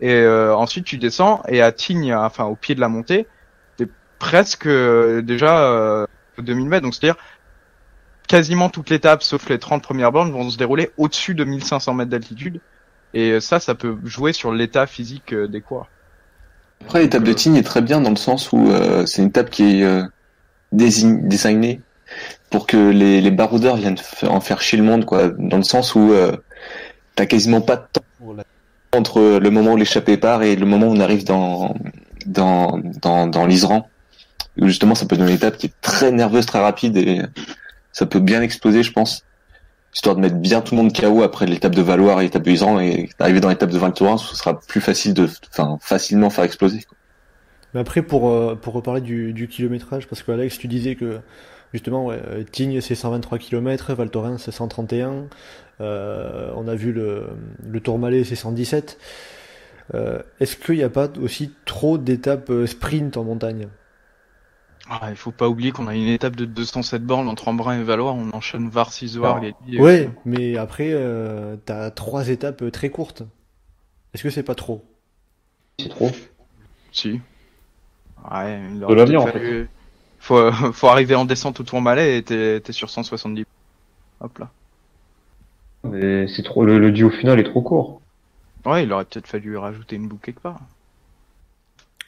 Et ensuite tu descends et à Tignes, enfin au pied de la montée, t'es presque déjà 2000 mètres, donc c'est-à-dire quasiment toute l'étape, sauf les 30 premières bornes, vont se dérouler au-dessus de 1500 mètres d'altitude. Et ça peut jouer sur l'état physique des coureurs. Après, l'étape de Tignes est très bien dans le sens où c'est une étape qui est designée pour que les baroudeurs viennent en faire chier le monde, quoi. Dans le sens où t'as quasiment pas de temps pour entre le moment où l'échappée part et le moment où on arrive dans l'Iseran. Où justement, ça peut être une étape qui est très nerveuse, très rapide et ça peut bien exploser, je pense. Histoire de mettre bien tout le monde KO après l'étape de Valoir et l'étape de Iseran, et d'arriver dans l'étape de Val Thorens, ce sera plus facile facilement faire exploser, quoi. Mais après, pour reparler du kilométrage, parce que Alex, tu disais que justement, ouais, Tignes c'est 123 km, Val Thorens c'est 131, on a vu le Tourmalet c'est 117. Est-ce qu'il n'y a pas aussi trop d'étapes sprint en montagne? Il faut pas oublier qu'on a une étape de 207 bornes entre Embrun et Valoir, on enchaîne Var, Isoire, Gagny. Ouais, mais après, t'as 3 étapes très courtes. Est-ce que c'est pas trop? C'est trop. Si. Ouais, il De aurait l'avenir, en peut-être fallu... Faut arriver en descente au Tourmalet et t'es sur 170. Hop là. Mais c'est trop, le duo final est trop court. Ouais, il aurait peut-être fallu rajouter une boucle quelque part.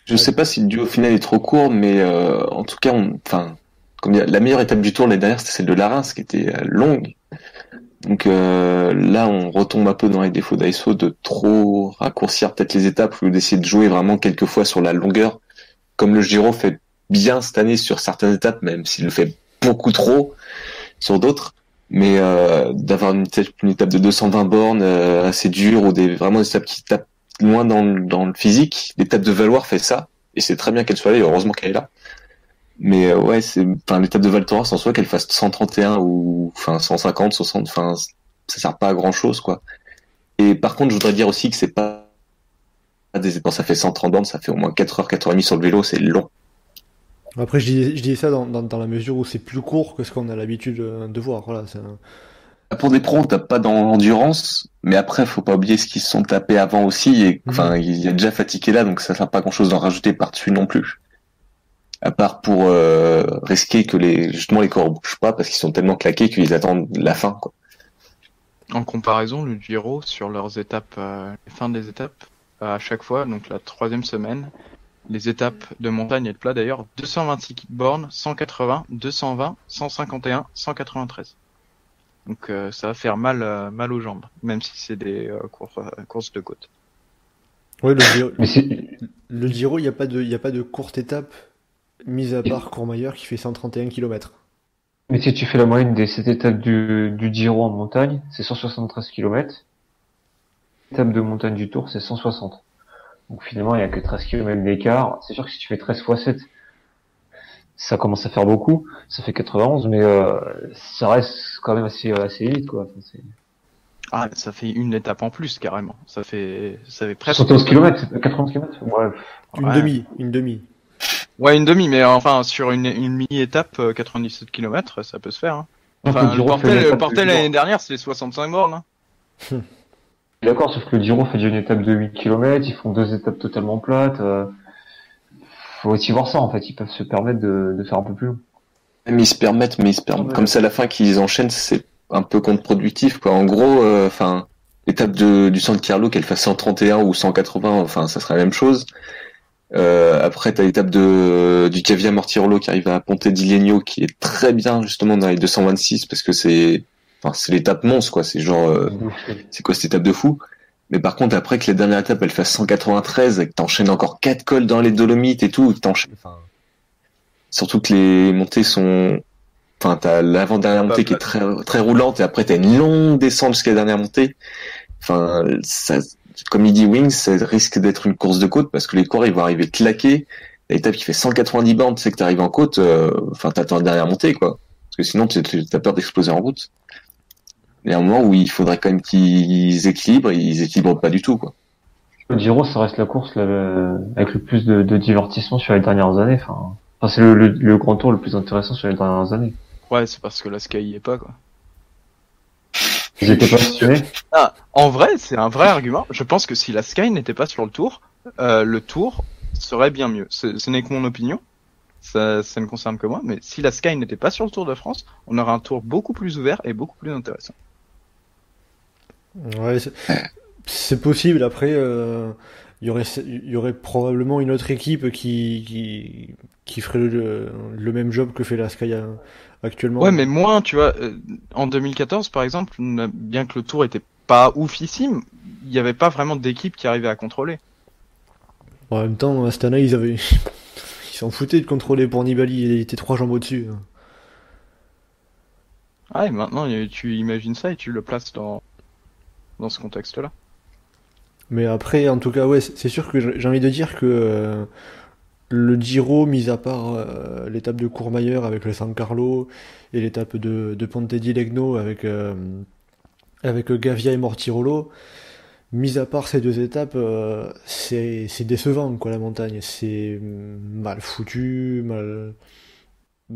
Je sais pas si le duo final est trop court, mais en tout cas, la meilleure étape du Tour l'année dernière, c'était celle de la Reims, qui était longue. Donc là, on retombe un peu dans les défauts d'ASO de trop raccourcir peut-être les étapes ou d'essayer de jouer vraiment quelques fois sur la longueur, comme le Giro fait bien cette année sur certaines étapes, même s'il le fait beaucoup trop sur d'autres. Mais d'avoir une étape de 220 bornes assez dure, ou vraiment des étapes qui tapent loin dans le physique. L'étape de Valoir fait ça, et c'est très bien qu'elle soit là, et heureusement qu'elle est là. Mais ouais, l'étape de Val Thorens en soi, qu'elle fasse 131 ou 150, 60, ça sert pas à grand chose, quoi. Et par contre, je voudrais dire aussi que c'est pas quand ça fait 130 bornes, ça fait au moins 4h, 4h30 sur le vélo, c'est long. Après, je disais ça dans la mesure où c'est plus court que ce qu'on a l'habitude de voir. Voilà, Pour des pros, on tape pas dans l'endurance, mais après, faut pas oublier ce qu'ils se sont tapés avant aussi, et il y a déjà fatigué là, donc ça sert pas grand chose d'en rajouter par-dessus non plus. À part pour risquer que les corps bougent pas, parce qu'ils sont tellement claqués qu'ils attendent la fin, quoi. En comparaison, le Giro, sur leurs étapes, les fins des étapes, à chaque fois, donc la 3e semaine, les étapes de montagne et de plat d'ailleurs, 226 bornes, 180, 220, 151, 193. Donc ça va faire mal aux jambes, même si c'est des courses de côte. Ouais, le Giro, il n'y a pas de courte étape, mis à part Courmayeur qui fait 131 km. Mais si tu fais la moyenne des 7 étapes du Giro en montagne, c'est 173 km. L'étape de montagne du Tour, c'est 160. Donc finalement, il n'y a que 13 km d'écart. C'est sûr que si tu fais 13 x 7, ça commence à faire beaucoup. Ça fait 91, mais ça reste quand même assez vite, quoi. Enfin, ça fait une étape en plus, carrément. Ça fait presque... 71 km, 91 km. Ouais. Une demi. Ouais, une demi, mais enfin, sur une mini-étape, 97 km, ça peut se faire, hein. Enfin, le Portel l'année dernière, c'est 65 bornes, hein. D'accord, sauf que le Giro fait déjà une étape de 8 km, ils font 2 étapes totalement plates. Faut aussi voir ça, en fait, ils peuvent se permettre de faire un peu plus long. Mais ils se permettent. Comme c'est à la fin qu'ils enchaînent, c'est un peu contre-productif, quoi. En gros, l'étape du San Carlo, qu'elle fasse 131 ou 180, ça serait la même chose. Après, t'as l'étape du Cavia Mortirolo qui arrive à Ponte di Legno, qui est très bien, justement, dans les 226, parce que c'est l'étape monstre, quoi. C'est genre, c'est quoi cette étape de fou? Mais par contre, après que la dernière étape, elle fasse 193, et que t'enchaînes encore 4 cols dans les Dolomites et tout, surtout que les montées sont, t'as l'avant-dernière montée qui est très, très roulante, et après t'as une longue descente jusqu'à la dernière montée. Comme il dit Wings, ça risque d'être une course de côte, parce que les coureurs, ils vont arriver claqués. L'étape qui fait 190 bornes, tu sais que t'arrives en côte, t'attends la dernière montée, quoi. Parce que sinon, t'as peur d'exploser en route. Il y a un moment où il faudrait quand même qu'ils équilibrent, et ils équilibrent pas du tout, quoi. Le Giro, ça reste la course avec le plus de divertissement sur les dernières années. C'est le grand tour le plus intéressant sur les dernières années. Ouais, c'est parce que la Sky y est pas, quoi. Ils étaient pas passionnés. En vrai, c'est un vrai argument. Je pense que si la Sky n'était pas sur le tour serait bien mieux. Ce n'est que mon opinion. Ça ne concerne que moi. Mais si la Sky n'était pas sur le Tour de France, on aurait un tour beaucoup plus ouvert et beaucoup plus intéressant. Ouais, c'est possible. Après, il y aurait probablement une autre équipe qui ferait le même job que fait la Sky actuellement. Ouais, mais moins, tu vois. En 2014, par exemple, bien que le Tour était pas oufissime, il n'y avait pas vraiment d'équipe qui arrivait à contrôler. En même temps, Astana, ils s'en foutaient de contrôler pour Nibali. Il était 3 jambes au-dessus. Ah, et maintenant, tu imagines ça et tu le places dans ce contexte-là. Mais après, en tout cas, ouais, c'est sûr que j'ai envie de dire que le Giro, mis à part l'étape de Courmayeur avec le San Carlo et l'étape de Ponte di Legno avec Gavia et Mortirolo, mis à part ces deux étapes, c'est décevant, quoi, la montagne. C'est mal foutu,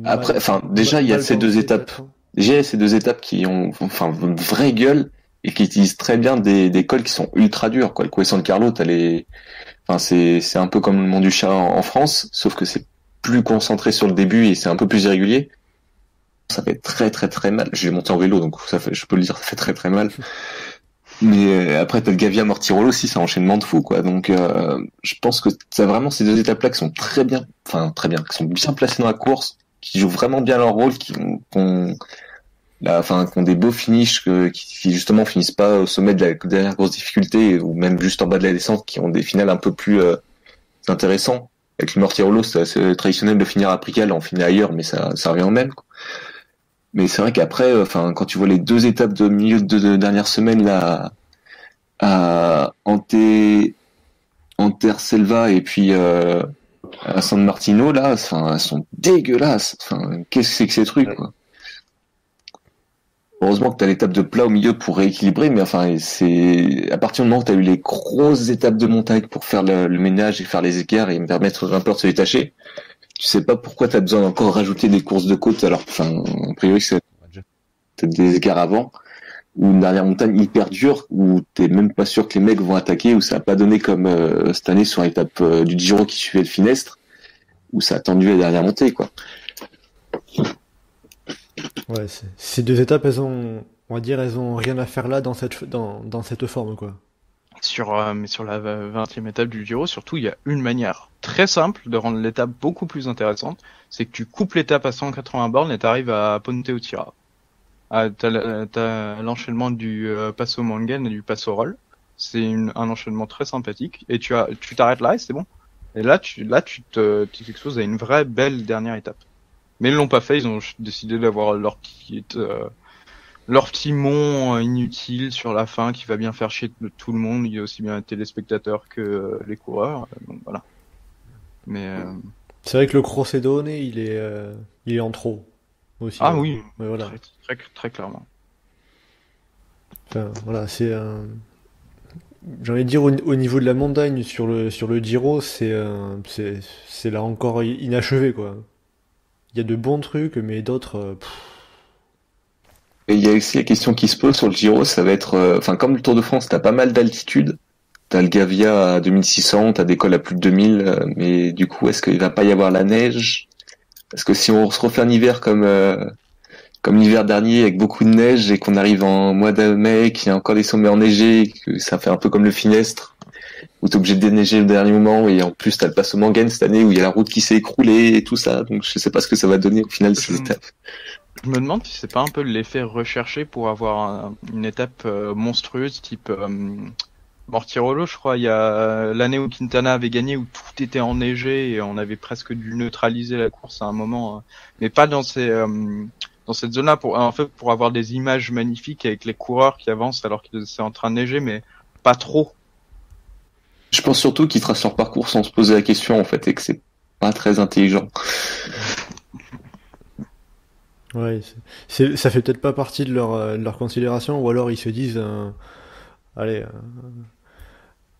Après, enfin, mal, déjà, il y a mal ces deux pensé, étapes. peut-être, hein. Déjà, il y a ces deux étapes qui ont, enfin, une vraie gueule et qui utilisent très bien des cols qui sont ultra durs, quoi. Le Col San Carlo, enfin, c'est un peu comme le Mont du Chat en France, sauf que c'est plus concentré sur le début et c'est un peu plus irrégulier. Ça fait très très très mal. Je vais monter en vélo, donc je peux le dire, ça fait très très mal. Mais après, t'as le Gavia Mortirolo aussi, c'est un enchaînement de fou, quoi. Donc, je pense que t'as vraiment ces deux étapes-là qui sont très bien, qui sont bien placées dans la course, qui jouent vraiment bien leur rôle, qui ont des beaux finishes, qui justement finissent pas au sommet de la dernière grosse difficulté, ou même juste en bas de la descente, qui ont des finales un peu plus intéressants. Avec le Mortirolo, c'est assez traditionnel de finir à Prical, on finit ailleurs, mais ça revient au même, quoi. Mais c'est vrai qu'après, quand tu vois les deux étapes de milieu de dernière semaine là, à Anterselva et puis à San Martino là, enfin, elles sont dégueulasses. Enfin, qu'est-ce que c'est que ces trucs, quoi. Heureusement que t'as l'étape de plat au milieu pour rééquilibrer, mais enfin, c'est à partir du moment où t'as eu les grosses étapes de montagne pour faire le ménage et faire les écarts et me permettre un peu de se détacher. Tu sais pas pourquoi t'as besoin d'encore rajouter des courses de côte, alors enfin, a priori c'est peut-être des écarts avant, ou une dernière montagne hyper dure, où t'es même pas sûr que les mecs vont attaquer, où ça a pas donné comme cette année sur l'étape du Giro qui suivait le Finestre, où ça a tendu les dernières montées, quoi. Ouais, ces deux étapes, on va dire, elles ont rien à faire là dans cette forme, quoi. Mais sur la 20e étape du Giro, surtout, il y a une manière très simple de rendre l'étape beaucoup plus intéressante, c'est que tu coupes l'étape à 180 bornes et t'arrives à Ponte Utira. T'as l'enchaînement du Passo Mangen et du Passo Roll. C'est un enchaînement très sympathique et tu t'arrêtes là et c'est bon. Et là, tu t'exposes à une vraie belle dernière étape. Mais ils l'ont pas fait, ils ont décidé d'avoir leur petit mont inutile sur la fin qui va bien faire chier tout le monde. Il y a aussi bien les téléspectateurs que les coureurs. Donc voilà. Mais C'est vrai que le Crocedone, il est en trop aussi. ah oui, Ouais, voilà. très, très, très clairement. Enfin, voilà, j'ai envie de dire au niveau de la montagne sur le Giro, c'est là encore inachevé, quoi. Il y a de bons trucs, mais d'autres. Et il y a aussi la question qui se pose sur le Giro, ça va être, comme le Tour de France, t'as pas mal d'altitude. T'as le Gavia à 2600, t'as des cols à plus de 2000, mais du coup, est-ce qu'il va pas y avoir la neige? Est-ce que si on se refait un hiver comme l'hiver dernier avec beaucoup de neige et qu'on arrive en mois de mai, qu'il y a encore des sommets enneigés, que ça fait un peu comme le Finestre, où t'es obligé de déneiger au dernier moment et en plus t'as le Passo Mangen cette année où il y a la route qui s'est écroulée et tout ça, donc je sais pas ce que ça va donner au final ces étapes. Je me demande si c'est pas un peu l'effet recherché pour avoir une étape monstrueuse type Mortirolo, je crois. Il y a l'année où Quintana avait gagné où tout était enneigé et on avait presque dû neutraliser la course à un moment, mais pas dans cette zone-là pour avoir des images magnifiques avec les coureurs qui avancent alors que c'est en train de neiger, mais pas trop. Je pense surtout qu'ils tracent leur parcours sans se poser la question en fait et que c'est pas très intelligent. Ouais, ça fait peut-être pas partie de leur considération, ou alors ils se disent, allez,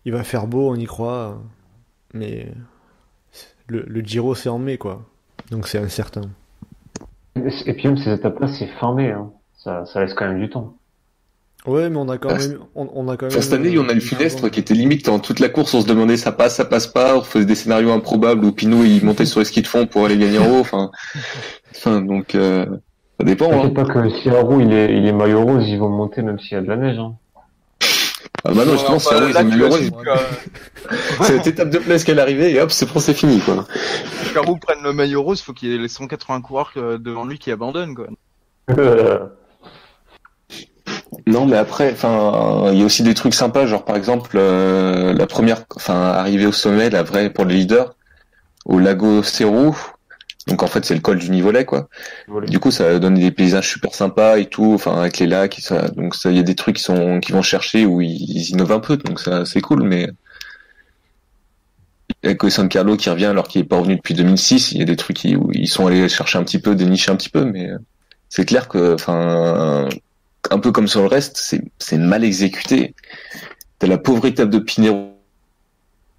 il va faire beau, on y croit, mais le Giro c'est en mai, quoi, donc c'est incertain. Et puis même ces étapes-là, c'est fin mai, hein. Ça laisse quand même du temps. Ouais, mais on a quand même. Cette année, on a le Finestre qui était limite dans toute la course, on se demandait ça passe pas, on faisait des scénarios improbables où Pinot il montait sur les skis de fond pour aller gagner en haut, donc ça dépend. T'inquiète pas que si Haro il est maillot rose, ils vont monter même s'il y a de la neige, hein. Ah bah non, justement, si Haro il est maillot rose, c'est cette étape de place qu'elle arrivait et hop, c'est fini, quoi. Si Haro prenne le maillot rose, faut qu'il y ait les 180 coureurs devant lui qui abandonnent, quoi. Non, mais après, il y a aussi des trucs sympas, genre par exemple la première, arrivée au sommet, la vraie pour le leader, au Lago Cerro, Donc en fait, c'est le col du Nivolet, quoi. Voilà. Du coup, ça donne des paysages super sympas et tout, enfin avec les lacs, et ça. Donc ça, il y a des trucs qui vont chercher où ils innovent un peu, donc ça c'est cool. Mais avec San Carlo qui revient alors qu'il est pas revenu depuis 2006, il y a des trucs où ils sont allés chercher un petit peu, dénicher un petit peu, mais c'est clair que, enfin, un peu comme sur le reste, c'est mal exécuté. T'as la pauvre étape de Pinero,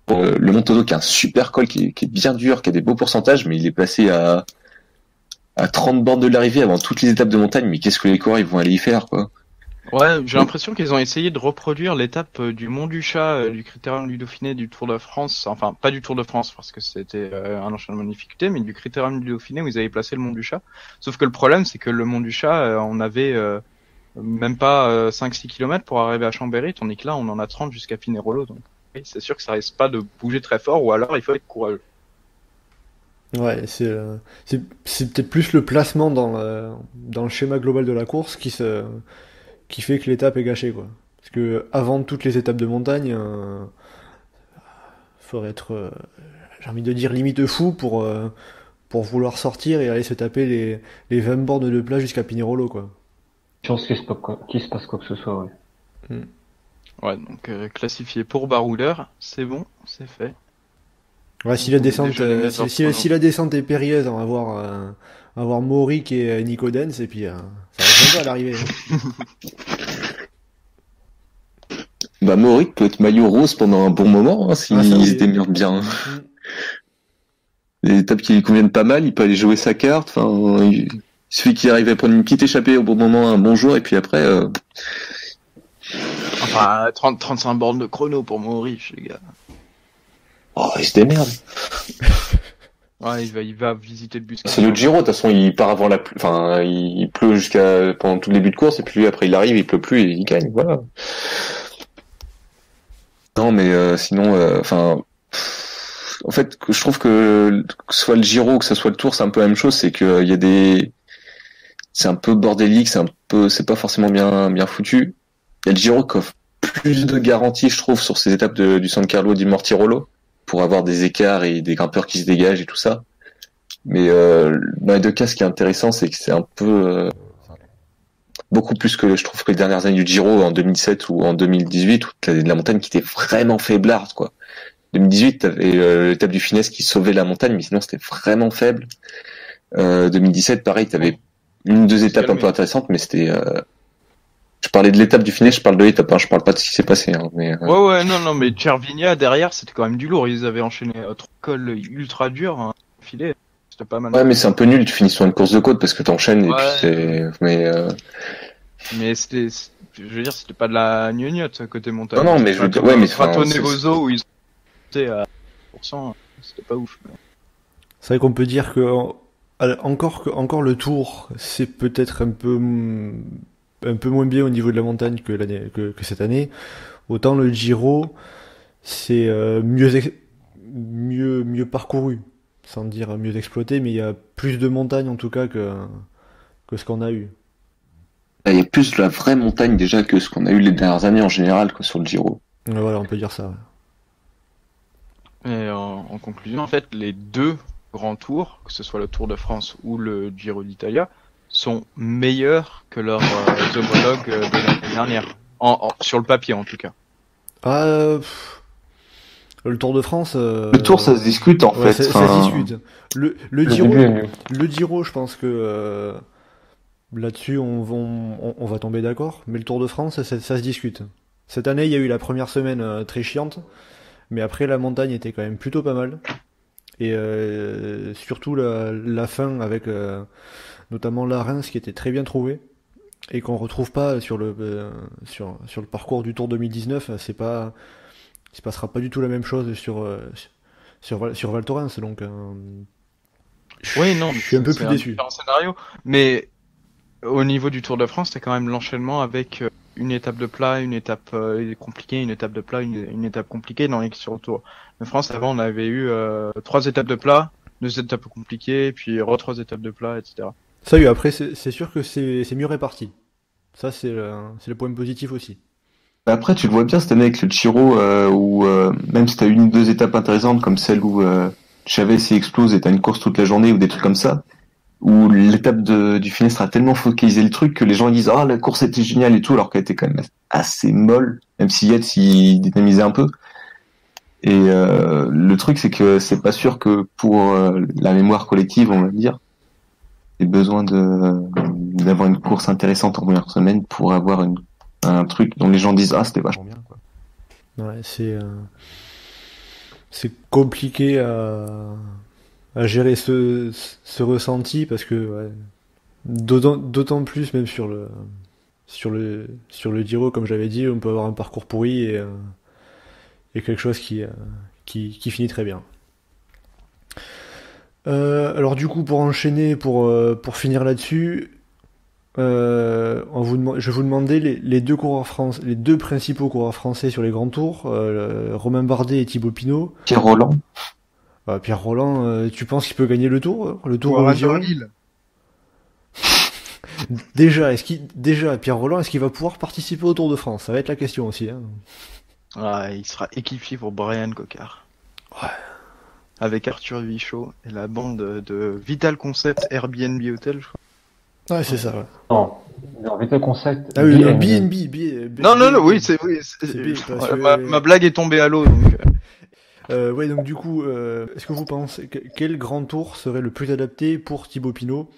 le Montoto qui a un super col qui est bien dur, qui a des beaux pourcentages, mais il est passé à 30 bornes de l'arrivée avant toutes les étapes de montagne. Mais qu'est-ce que les coureurs ils vont aller y faire, quoi? Ouais, j'ai l'impression qu'ils ont essayé de reproduire l'étape du Mont du Chat, du Critérium du Dauphiné, du Tour de France, enfin pas du Tour de France parce que c'était un enchaînement de difficultés, mais du Critérium du Dauphiné où ils avaient placé le Mont du Chat. Sauf que le problème c'est que le Mont du Chat, on avait même pas 5-6 km pour arriver à Chambéry, tandis que là on en a 30 jusqu'à Pinerolo, donc oui, c'est sûr que ça risque pas de bouger très fort, ou alors il faut être courageux. Ouais, c'est peut-être plus le placement dans le schéma global de la course qui fait que l'étape est gâchée, quoi. Parce que avant toutes les étapes de montagne, faudrait être, j'ai envie de dire, limite fou pour vouloir sortir et aller se taper les 20 bornes de plat jusqu'à Pinerolo, quoi. Chance qu'il se passe quoi que ce soit, ouais. Ouais, donc classifié pour baroudeur, c'est bon, c'est fait. Ouais, si la descente, Déjà, les mettre en si la descente est périlleuse, on va avoir Maurik et Nico Dens, et puis ça va être à l'arrivée. Bah, Maurik peut être maillot rose pendant un bon moment, hein, s'il Ah, ça, oui. se démerde bien. Les étapes qui lui conviennent pas mal, il peut aller jouer sa carte, enfin, il suffit qu'il arrive à prendre une petite échappée au bon moment, un bon jour, et puis après, Enfin, 35 bornes de chrono pour Maurice, les gars. oh, il se démerde. Ouais, il va visiter le bus. C'est le Giro, de toute façon, il part avant la pluie, enfin, il pleut pendant tout le début de course, et puis lui, après, il arrive, il pleut plus, et il gagne, voilà. Non, mais sinon, enfin, en fait, je trouve que ce soit le Giro, que ce soit le Tour, c'est un peu la même chose, c'est que il y a c'est un peu bordélique, c'est pas forcément bien foutu. Il y a le Giro qui offre plus de garanties, je trouve, sur ces étapes du San Carlo di Mortirolo, pour avoir des écarts et des grimpeurs qui se dégagent et tout ça. Mais dans les deux cas, ce qui est intéressant, c'est que c'est un peu beaucoup plus que je trouve que les dernières années du Giro en 2007 ou en 2018, où t'avais de la montagne qui était vraiment faiblarde, quoi. 2018, t'avais l'étape du Finesse qui sauvait la montagne, mais sinon c'était vraiment faible. 2017, pareil, t'avais une ou deux étapes un peu intéressantes, mais c'était je parlais de l'étape du Finesse, je parle de l'étape, hein, je parle pas de ce qui s'est passé, hein, mais Ouais, non, mais Cervinia derrière, c'était quand même du lourd. Ils avaient enchaîné 3 cols ultra durs, hein, filé. C'était pas mal. ouais, mais c'est un peu nul, tu finis sur une course de côte parce que t'enchaînes, et Ouais. puis c'est, Mais je veux dire, c'était pas de la gnognotte côté montagne. Non, mais je veux dire, ouais, mais enfin, Prato Nevoso où ils étaient à 100%, c'était pas ouf. C'est vrai qu'on peut dire que encore le Tour, c'est peut-être un peu moins bien au niveau de la montagne que cette année. Autant le Giro, c'est mieux parcouru, sans dire mieux exploité, mais il y a plus de montagnes en tout cas que ce qu'on a eu. il y a plus de la vraie montagne déjà que ce qu'on a eu les dernières années en général, quoi, sur le Giro. Voilà, on peut dire ça. Ouais. Et en conclusion, en fait, les deux grands tours, que ce soit le Tour de France ou le Giro d'Italia, sont meilleurs que leurs homologues de l'année dernière. Sur le papier, en tout cas. Le Tour de France. Le Tour, ça se discute en ouais, fait. ça se discute. Le Giro, début est mieux. le Giro, je pense que là-dessus on va tomber d'accord. Mais le Tour de France, ça se discute. Cette année, il y a eu la première semaine très chiante, mais après la montagne était quand même plutôt pas mal. Et surtout la fin avec notamment la Reims qui était très bien trouvée et qu'on retrouve pas sur le parcours du Tour 2019. Il se passera pas du tout la même chose sur Val Thorens, donc Oui, non, je suis un peu plus déçu. C'est un scénario, mais au niveau du Tour de France, c'est quand même l'enchaînement avec une étape de plat, une étape compliquée, une étape de plat, une étape compliquée sur le Tour de France. Avant, on avait eu 3 étapes de plat, 2 étapes compliquées, puis 3 étapes de plat, etc. Ça y est, après c'est sûr que c'est mieux réparti. Ça c'est le point positif aussi. Après, tu le vois bien cette année avec le Giro, où même si t'as une ou deux étapes intéressantes comme celle où Chavez il explose et t'as une course toute la journée ou des trucs comme ça, où l'étape du Finestre a tellement focalisé le truc que les gens disent la course était géniale et tout, alors qu'elle était quand même assez molle, même si Yates il dynamisait un peu. Et le truc c'est que c'est pas sûr que pour la mémoire collective, on va dire, j'ai besoin d'avoir une course intéressante en première semaine pour avoir un truc dont les gens disent c'était vachement bien, quoi. Ouais, c'est compliqué à gérer ce ressenti parce que d'autant plus même sur le Giro, comme j'avais dit, on peut avoir un parcours pourri et quelque chose qui finit très bien. Alors du coup, pour enchaîner, pour finir là-dessus, je vais vous demander les deux principaux coureurs français sur les grands tours, Romain Bardet et Thibaut Pinot. Pierre Roland. Pierre Roland, tu penses qu'il peut gagner le tour Ou Giro? Lille. Déjà, Pierre Roland, est-ce qu'il va pouvoir participer au Tour de France? Ça va être la question aussi. Hein. Il sera équipier pour Brian Cocard. Ouais. Avec Arthur Vichot et la bande de Vital Concept Airbnb Hotel, je crois. Ouais, c'est ça. Ouais. Non, Vital Concept. Ah oui, BNB. Non, oui, c'est ma blague est tombée à l'eau. Donc... ouais, donc du coup, est-ce que vous pensez quel grand tour serait le plus adapté pour Thibaut Pinot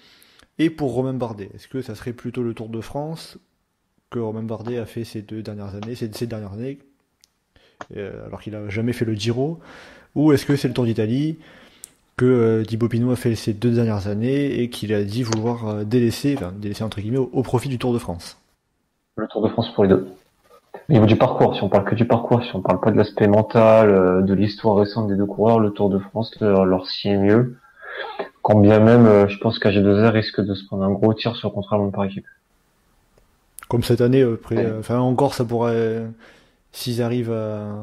et pour Romain Bardet? Est-ce que ça serait plutôt le Tour de France que Romain Bardet a fait ces dernières années, alors qu'il a jamais fait le Giro, ou est-ce que c'est le Tour d'Italie que Thibaut Pinot a fait ces 2 dernières années et qu'il a dit vouloir délaisser entre guillemets au profit du Tour de France? Le Tour de France pour les deux. Au niveau du parcours, si on parle que du parcours, si on parle pas de l'aspect mental, de l'histoire récente des deux coureurs, le Tour de France leur sied mieux. Quand bien même, je pense qu'AG2R risque de se prendre un gros tir sur le contrat long par équipe. Comme cette année, encore ça pourrait, s'ils arrivent à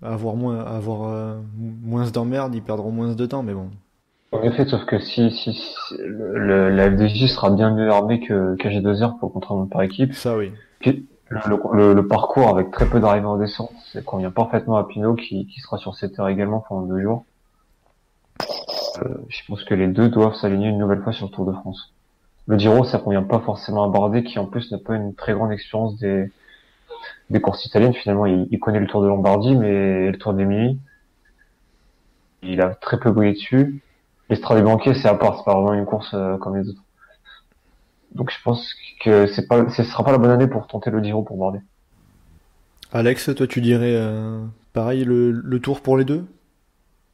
avoir moins d'emmerdes, ils perdront moins de temps, mais bon. En effet, sauf que si la FDJ sera bien mieux armée qu'AG2R pour le contrat long par équipe. Ça oui. Puis, le parcours avec très peu d'arrivées en descente, ça convient parfaitement à Pinot qui sera sur cette heure également pendant 2 jours. Je pense que les deux doivent s'aligner une nouvelle fois sur le Tour de France. Le Giro, ça convient pas forcément à Bardet qui en plus n'a pas une très grande expérience des courses italiennes. Finalement, il connaît le Tour de Lombardie, mais le Tour d'Émilie, il a très peu brillé dessus. L'Estrade Bianche, c'est à part, c'est pas vraiment une course comme les autres. Donc je pense que ce sera pas la bonne année pour tenter le Giro pour Bardet. Alex, toi tu dirais pareil le Tour pour les deux?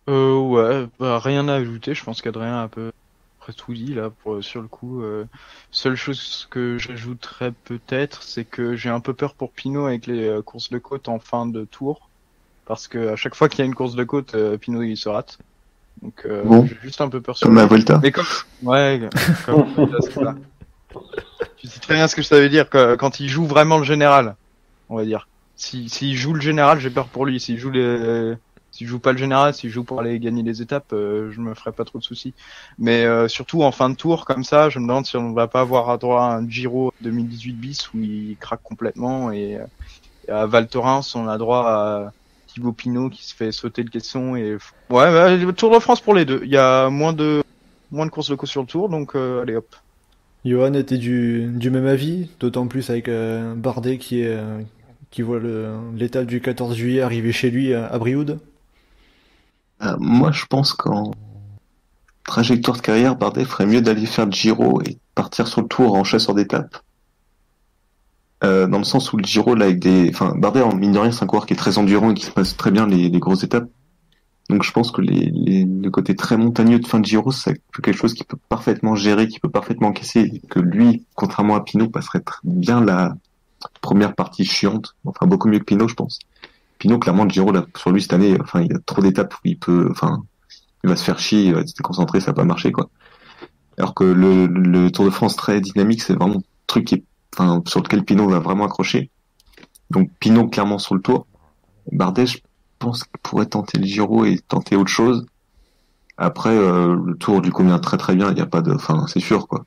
Ouais, rien à ajouter, je pense qu'Adrien a un peu près tout dit là sur le coup. Seule chose que j'ajouterais peut-être, c'est que j'ai un peu peur pour Pinot avec les courses de côte en fin de tour, parce que à chaque fois qu'il y a une course de côte, Pinot il se rate. Donc j'ai juste un peu peur sur comme la Volta. Mais comme Volta, c'est ça. Tu sais très bien ce que je savais dire quand il joue vraiment le général, on va dire. S'il joue le général, j'ai peur pour lui. S'il joue pas le général, s'il joue pour aller gagner les étapes, je me ferai pas trop de soucis. Mais surtout en fin de tour comme ça, je me demande si on va pas avoir droit à un Giro 2018 bis où il craque complètement et à Val Thorens on a droit à Thibaut Pinot qui se fait sauter le caisson et le Tour de France pour les deux. Il y a moins de courses locaux sur le Tour, donc allez hop. Johan était du même avis, d'autant plus avec Bardet qui voit l'étape du 14 juillet arriver chez lui à Brioude. Moi, je pense qu'en trajectoire de carrière, Bardet ferait mieux d'aller faire le Giro et partir sur le Tour en chasseur d'étapes. Dans le sens où le Giro, là, Bardet, en mine de rien, c'est un coureur qui est très endurant et qui se passe très bien les grosses étapes. Donc, je pense que le côté très montagneux de fin de Giro, c'est quelque chose qu'il peut parfaitement gérer, qu'il peut parfaitement encaisser, et que lui, contrairement à Pinot, passerait très bien la première partie chiante. Enfin, beaucoup mieux que Pinot, je pense. Pinot, clairement, le Giro, là, sur lui, cette année, il y a trop d'étapes où il va se faire chier, il va se concentrer, ça va pas marcher, quoi. Alors que le Tour de France très dynamique, c'est vraiment un truc sur lequel Pinot va vraiment accrocher. Donc, Pinot, clairement, sur le Tour. Bardet, je pense qu'il pourrait tenter le Giro et tenter autre chose. Après, le Tour lui convient très très bien, il y a pas de, c'est sûr, quoi.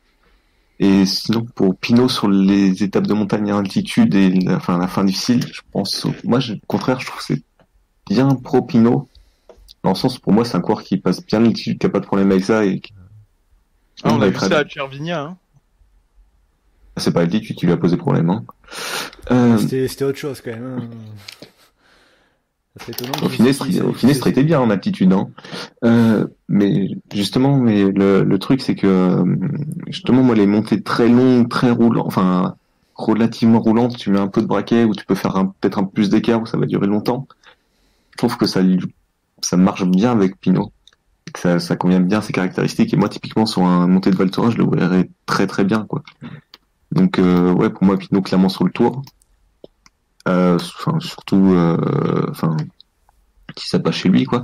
Et sinon, pour Pinot, sur les étapes de montagne à altitude et la fin difficile, je pense, au contraire, je trouve que c'est bien pro Pinot Dans le sens, pour moi, c'est un coureur qui passe bien l'altitude, qui a pas de problème avec ça et qui Ah, on va a être vu très ça à bien. Cervinia, hein. C'est pas l'altitude qui lui a posé problème, hein. Euh, C'était autre chose quand même, hein. Ça serait étonnant au Finestre, il était bien en altitude, hein. Mais justement, le truc, c'est que justement, moi, les montées très longues, très roulantes, enfin relativement roulantes, tu mets un peu de braquet où tu peux faire peut-être un peu plus d'écart où ça va durer longtemps. Je trouve que ça marche bien avec Pinot, que ça convient bien à ses caractéristiques. Et moi, typiquement, sur un montée de Val Thorens, je le verrais très très bien, quoi. Donc, ouais, pour moi, Pinot clairement sur le tour. Enfin, surtout, enfin, si ça passe chez lui, quoi.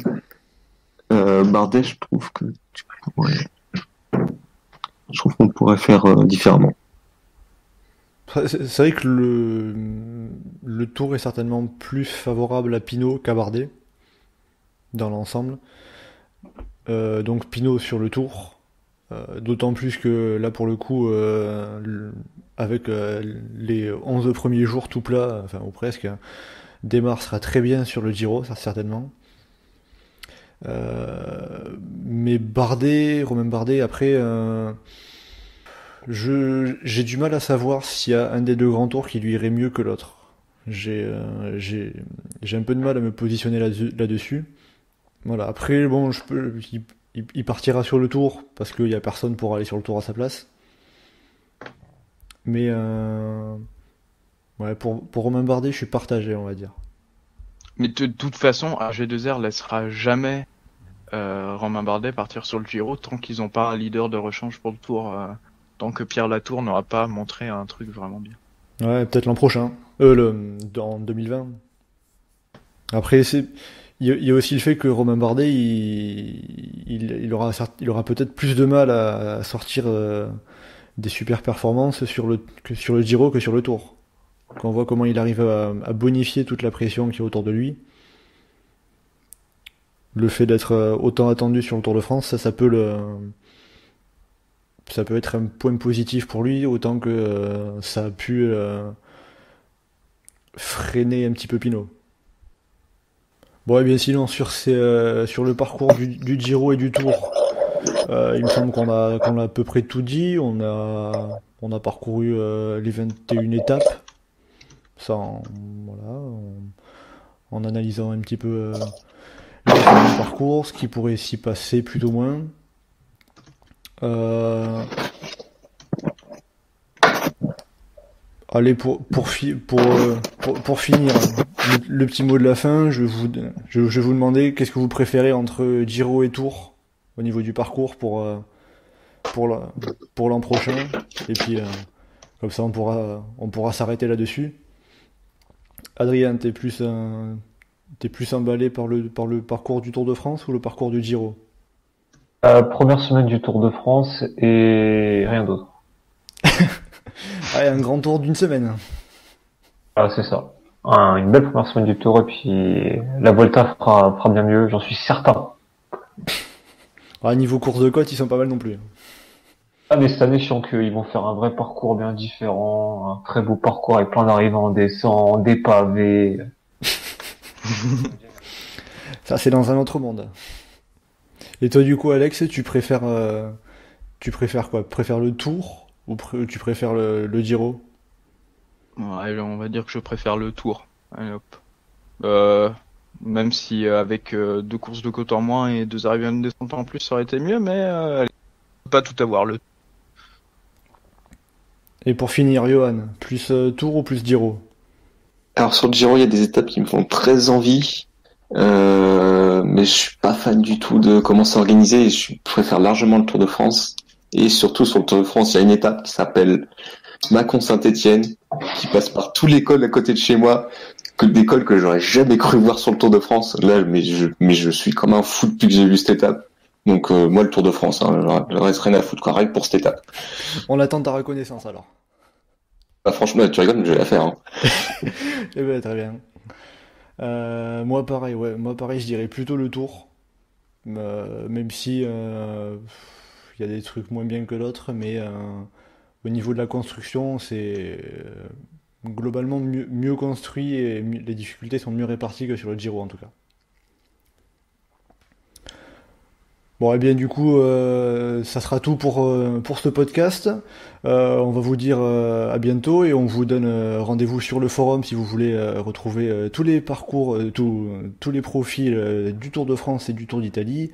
Bardet, je trouve que je trouve qu'on pourrait faire différemment. C'est vrai que le tour est certainement plus favorable à Pinot qu'à Bardet, dans l'ensemble. Donc Pinot sur le tour. D'autant plus que là, pour le coup, avec les 11 premiers jours tout plat, enfin, ou presque, Démarre sera très bien sur le Giro, ça certainement. Mais Bardet, Romain Bardet, après, j'ai du mal à savoir s'il y a un des deux grands tours qui lui irait mieux que l'autre. J'ai un peu de mal à me positionner là-dessus. Voilà. Après, bon, il partira sur le tour parce qu'il y a personne pour aller sur le tour à sa place. Mais ouais, pour Romain Bardet, je suis partagé, on va dire. Mais de toute façon, AG2R laissera jamais Romain Bardet partir sur le Giro tant qu'ils n'ont pas un leader de rechange pour le Tour. Tant que Pierre Latour n'aura pas montré un truc vraiment bien. Ouais, peut-être l'an prochain. En 2020. Après, il y a aussi le fait que Romain Bardet, il aura peut-être plus de mal à sortir des super performances sur le Giro que sur le Tour. Quand on voit comment il arrive à bonifier toute la pression qui est autour de lui, le fait d'être autant attendu sur le Tour de France, ça peut être un point positif pour lui, autant que ça a pu freiner un petit peu Pinot. Bon, et bien sinon, sur le parcours du Giro et du Tour, il me semble qu'on a à peu près tout dit. On a parcouru les 21 étapes, voilà, en analysant un petit peu le parcours, ce qui pourrait s'y passer plus ou moins. Allez, pour finir, le petit mot de la fin, je vais vous demander qu'est-ce que vous préférez entre Giro et Tour au niveau du parcours pour l'an prochain. Et puis, comme ça, on pourra s'arrêter là-dessus. Adrien, t'es plus emballé par le parcours du Tour de France ou le parcours du Giro? Première semaine du Tour de France et rien d'autre. Ouais, un grand tour d'une semaine. Ah, c'est ça. Une belle première semaine du Tour et puis la Volta fera bien mieux, j'en suis certain. Niveau course de côte, ils sont pas mal non plus. Ah, mais cette année, je sens qu'ils vont faire un vrai parcours bien différent, un très beau parcours avec plein d'arrivées en descente, des pavés. Ça, c'est dans un autre monde. Et toi, du coup, Alex, tu préfères quoi? Tu préfères le Tour ou tu préfères le Giro? Ouais, on va dire que je préfère le Tour. Allez, hop. Même si avec 2 courses de côte en moins et 2 arrivées de descente en plus, ça aurait été mieux, mais allez, on peut pas tout avoir le. Et pour finir, Johan, plus Tour ou plus Giro? Alors sur le Giro, il y a des étapes qui me font très envie, mais je suis pas fan du tout de comment c'est organisé et je préfère largement le Tour de France. Et surtout sur le Tour de France, il y a une étape qui s'appelle Mâcon-Saint-Étienne, qui passe par tous les cols à côté de chez moi, des cols que j'aurais jamais cru voir sur le Tour de France. Là, mais je suis comme un fou depuis que j'ai vu cette étape. Donc moi le Tour de France, hein, je reste rien à foutre, quoi, rien que pour cette étape. On attend ta reconnaissance alors. Bah, franchement, tu rigoles, mais je vais la faire. Hein. Eh ben, très bien. Moi pareil, ouais, je dirais plutôt le Tour. Même si il y a des trucs moins bien que d'autres, mais au niveau de la construction, c'est globalement mieux construit et les difficultés sont mieux réparties que sur le Giro en tout cas. Bon, et bien du coup, ça sera tout pour ce podcast. On va vous dire à bientôt et on vous donne rendez-vous sur le forum si vous voulez retrouver tous les parcours, tous les profils du Tour de France et du Tour d'Italie,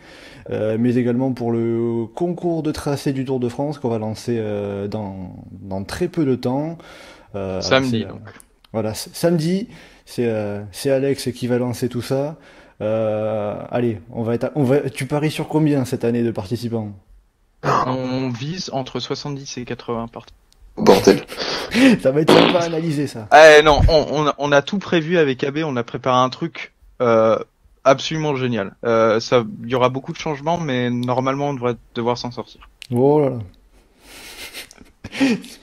mais également pour le concours de tracé du Tour de France qu'on va lancer dans très peu de temps. Samedi, c'est, donc. voilà, samedi, c'est Alex qui va lancer tout ça. Allez, tu paries sur combien cette année de participants? On vise entre 70 et 80 parties. Bordel. Ça va être sympa à analyser ça. Non, on a tout prévu avec AB, on a préparé un truc absolument génial. Il y aura beaucoup de changements, mais normalement on devrait devoir s'en sortir. Oh là là.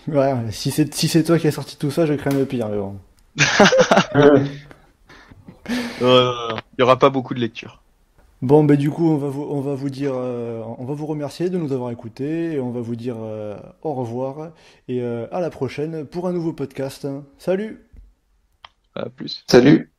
Ouais, si c'est toi qui as sorti tout ça, je crains le pire, mais bon. Il y aura pas beaucoup de lecture. Bon, ben du coup, on va vous dire, on va vous remercier de nous avoir écoutés et on va vous dire au revoir et à la prochaine pour un nouveau podcast. Salut! À plus. Salut.